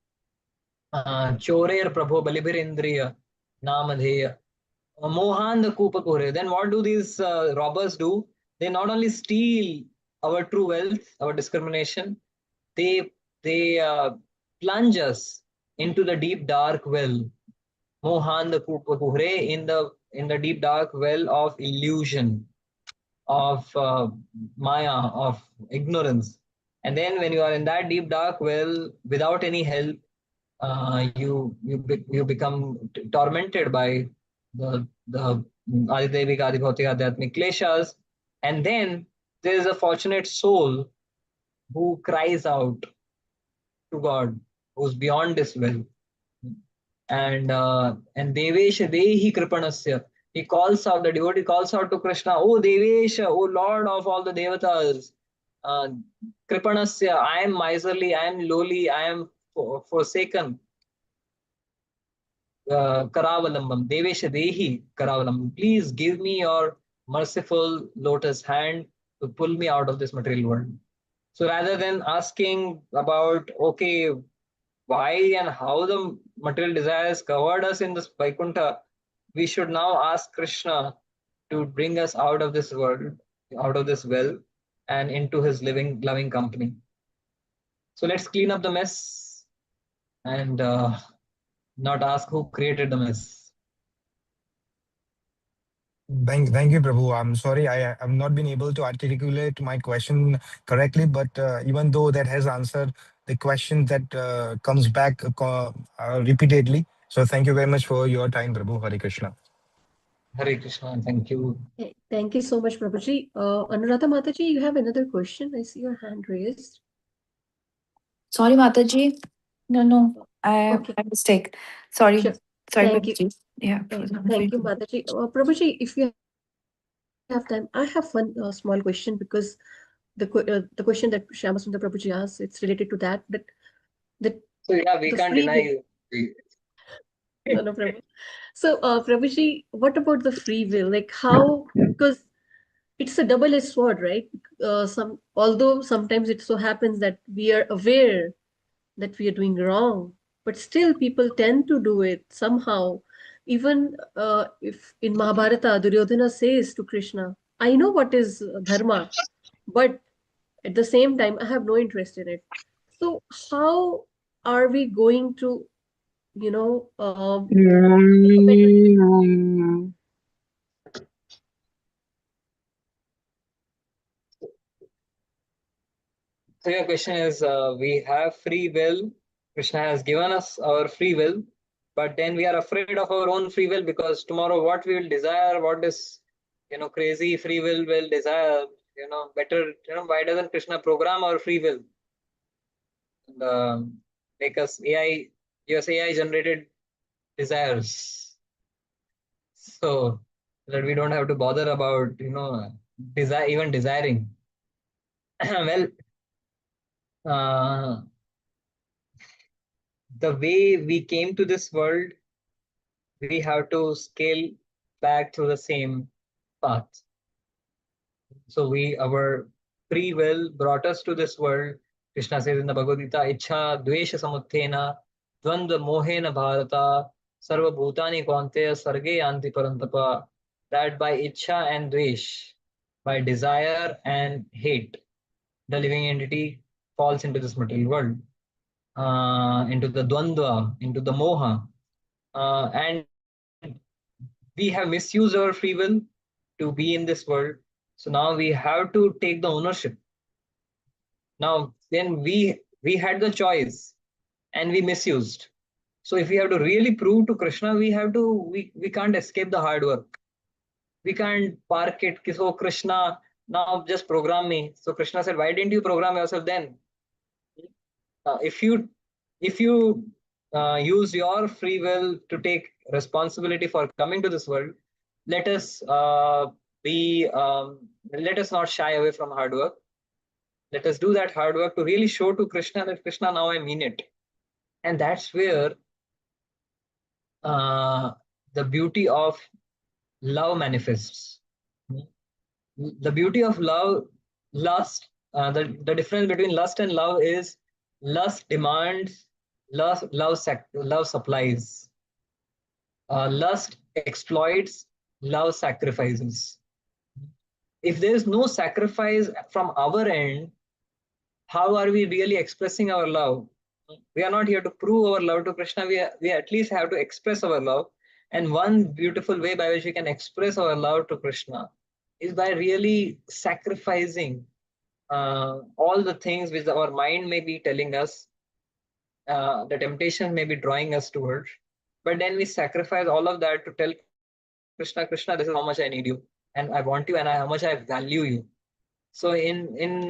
Chorer Prabhu Balibirindriya Namadheya. Mohan the Kupakure. Then what do these robbers do? They not only steal our true wealth, our discrimination, they plunge us into the deep dark well. Mohan the Kupakure, in the deep dark well of illusion, of maya, of ignorance. And then when you are in that deep dark well without any help, you become tormented by the adidevik adibhautik adhyatmic kleshas. And then there is a fortunate soul who cries out to God, who's beyond this well. And Devesha Dehi Kripanasya. He calls out, the devotee calls out to Krishna, "Oh Devesha, oh Lord of all the devatas, uh, Kripanasya, I am miserly, I am lowly, I am forsaken. Karavalambam, Devesha Dehi Karavalambam. Please give me your merciful lotus hand to pull me out of this material world." So rather than asking about, okay, why and how the material desires covered us in this Vaikuntha, we should now ask Krishna to bring us out of this world, out of this well, and into his living, loving company. So let's clean up the mess and not ask who created the mess. Thank you, Prabhu. I'm sorry I have not been able to articulate my question correctly, but even though that has answered the question that comes back repeatedly. So thank you very much for your time, Prabhu. Hare Krishna. Hare Krishna, thank you. Thank you so much, Prabhuji. Anuradha Mataji, you have another question. I see your hand raised. Sorry, Mataji. No. Okay, I mistake. Sorry. sure. Sorry, Thank you. Prabhuji. Yeah. Thank you, Mataji. Prabhuji, if you have time, I have one small question because the question that Shyamasundar Prabhuji asked, it's related to that So the yeah, we free can't will. deny you. No, Prabhu. So, Prabhuji, what about the free will? Like how? Because it's a double-edged sword, right? Although sometimes it so happens that we are aware that we are doing wrong, but still people tend to do it somehow. Even if in Mahabharata, Duryodhana says to Krishna, I know what is dharma, but at the same time, I have no interest in it. So, how are we going to, implement it? Mm. So your question is, we have free will. Krishna has given us our free will, but then we are afraid of our own free will because tomorrow what we will desire, what is, crazy free will desire, better, why doesn't Krishna program our free will and make us AI, give us AI generated desires, so that we don't have to bother about, desire, even desiring. Well, uh, the way we came to this world, we have to scale back through the same path. So our free will brought us to this world. Krishna says in the Bhagavad Gita, Ichha dvesha samuthena dvandva mohena bharata sarva bhutani kaunteya sarge yanti parantapa. That by Ichha and dvesh, by desire and hate, the living entity falls into this material world, into the dvandva, into the moha. And we have misused our free will to be in this world. So now we have to take the ownership. Now, then we had the choice and we misused. So if we have to really prove to Krishna, we can't escape the hard work. We can't park it. So Krishna, now just program me. So Krishna said, why didn't you program yourself then? If you use your free will to take responsibility for coming to this world, let us be let us not shy away from hard work. Let us do that hard work to really show to Krishna that Krishna, now I mean it. And that's where uh, the beauty of love manifests. The beauty of lust, the difference between lust and love is lust demands, love supplies. Lust exploits, love sacrifices. If there is no sacrifice from our end, how are we really expressing our love? We are not here to prove our love to Krishna. We at least have to express our love. And one beautiful way by which we can express our love to Krishna is by really sacrificing all the things which our mind may be telling us, the temptation may be drawing us towards. But then we sacrifice all of that to tell Krishna, Krishna, this is how much I need you, and I want you, and how much I value you. So in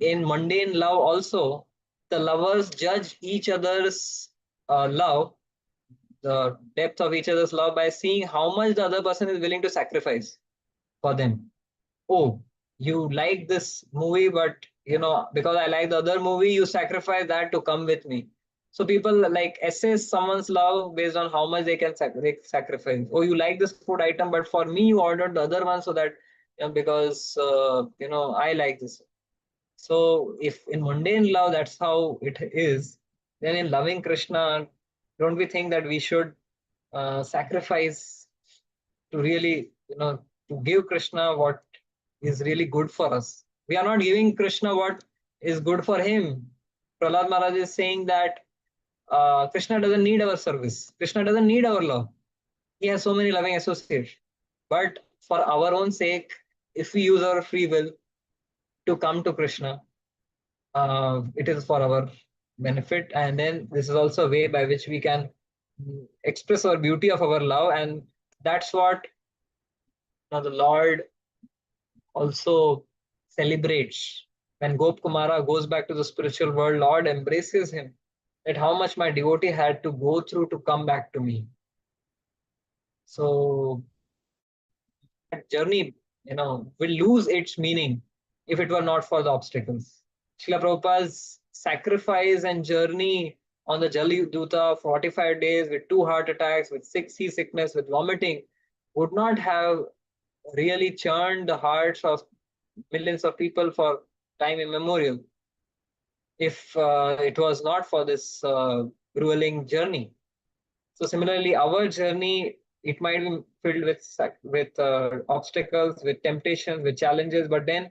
mundane love also, the lovers judge each other's love, the depth of each other's love, by seeing how much the other person is willing to sacrifice for them. Oh, you like this movie, but because I like the other movie, you sacrifice that to come with me. So people like assess someone's love based on how much they can sacrifice. Oh, you like this food item, but for me you ordered the other one, so that because I like this. So if in mundane love that's how it is, then in loving Krishna, don't we think that we should sacrifice to really, to give Krishna what is really good for us? We are not giving Krishna what is good for him. Prahlad Maharaj is saying that Krishna doesn't need our service. Krishna doesn't need our love. He has so many loving associates. But for our own sake, if we use our free will to come to Krishna, it is for our benefit. And then this is also a way by which we can express our beauty of our love. And that's what the Lord also celebrates. When Gop Kumara goes back to the spiritual world, Lord embraces him. That how much my devotee had to go through to come back to me. So that journey, will lose its meaning if it were not for the obstacles. Srila Prabhupada's sacrifice and journey on the Jali Duta, 45 days with 2 heart attacks, with seasickness, with vomiting, would not have really churned the hearts of millions of people for time immemorial if it was not for this grueling journey. So similarly, our journey, it might be filled with obstacles, with temptations, with challenges, but then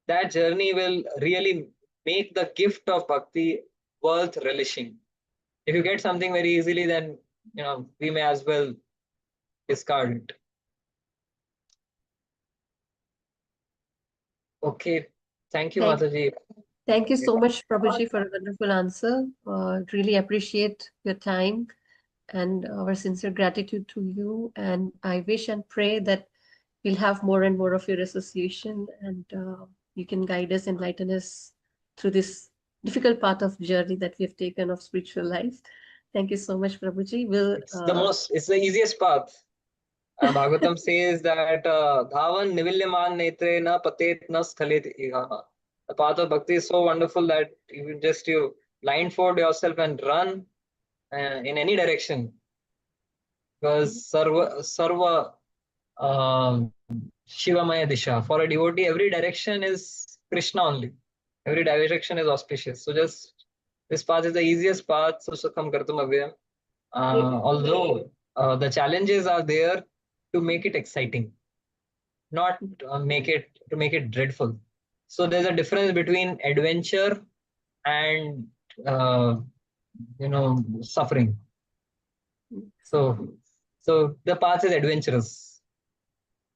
that journey will really make the gift of bhakti worth relishing. If you get something very easily, then we may as well discard it. Okay, thank you, Mataji. Thank you so much, Prabhuji, for a wonderful answer. Really appreciate your time and our sincere gratitude to you. And I wish and pray that we'll have more and more of your association, and you can guide us, enlighten us through this difficult part of journey that we have taken of spiritual life. Thank you so much, Prabhuji. It's the easiest path. Bhagavatam says that Dhavan Nivilyaman Netre na Patet na Sthalet Igaha. The path of bhakti is so wonderful that you blindfold yourself and run in any direction. Because Sarva Shivamaya Disha. For a devotee, every direction is Krishna only. Every direction is auspicious. So just this path is the easiest path. So Sukham Kartum Avyam. Although the challenges are there to make it exciting, not make it dreadful. So there's a difference between adventure and suffering. So the path is adventurous.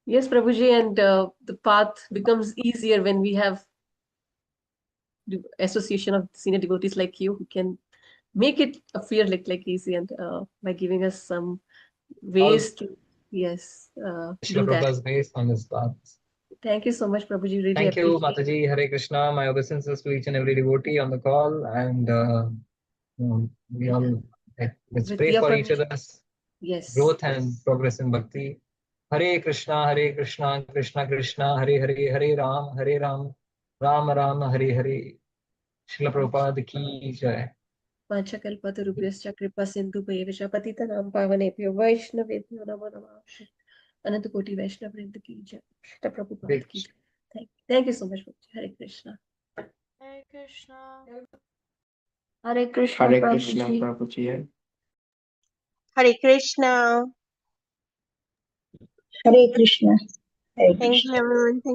Yes, Prabhuji, and the path becomes easier when we have the association of senior devotees like you, who can make it appear like easy, and by giving us some ways to Srila do that. Prabhupada's grace on this path. Thank you so much, Prabhuji. Really Thank you, appreciate Mataji. Hare Krishna. My obeisances to each and every devotee on the call, and we all let's with pray your for each permission. other's Yes. growth and progress in bhakti. Hare Krishna, Krishna Krishna, Hare Hare, Hare Ram, Ram Ram, Hare Hare. Srila Prabhupada ki jai. वाञ्छकल्पतरुभ्यश्च कृपा सिन्धुभ्येव च पतितनां पावनेभ्यो वैष्णवेभ्यो नमो नमः अनंत कोटि वैष्णव वृंद की जय श्री प्रभुपाद की जय thank you so much Hare Krishna. Hare Krishna. Hare Krishna, Hare Krishna, Prabhuji. Prabhuji. Hare Krishna. Hare Krishna. Hare Thank Krishna. you, everyone. Thank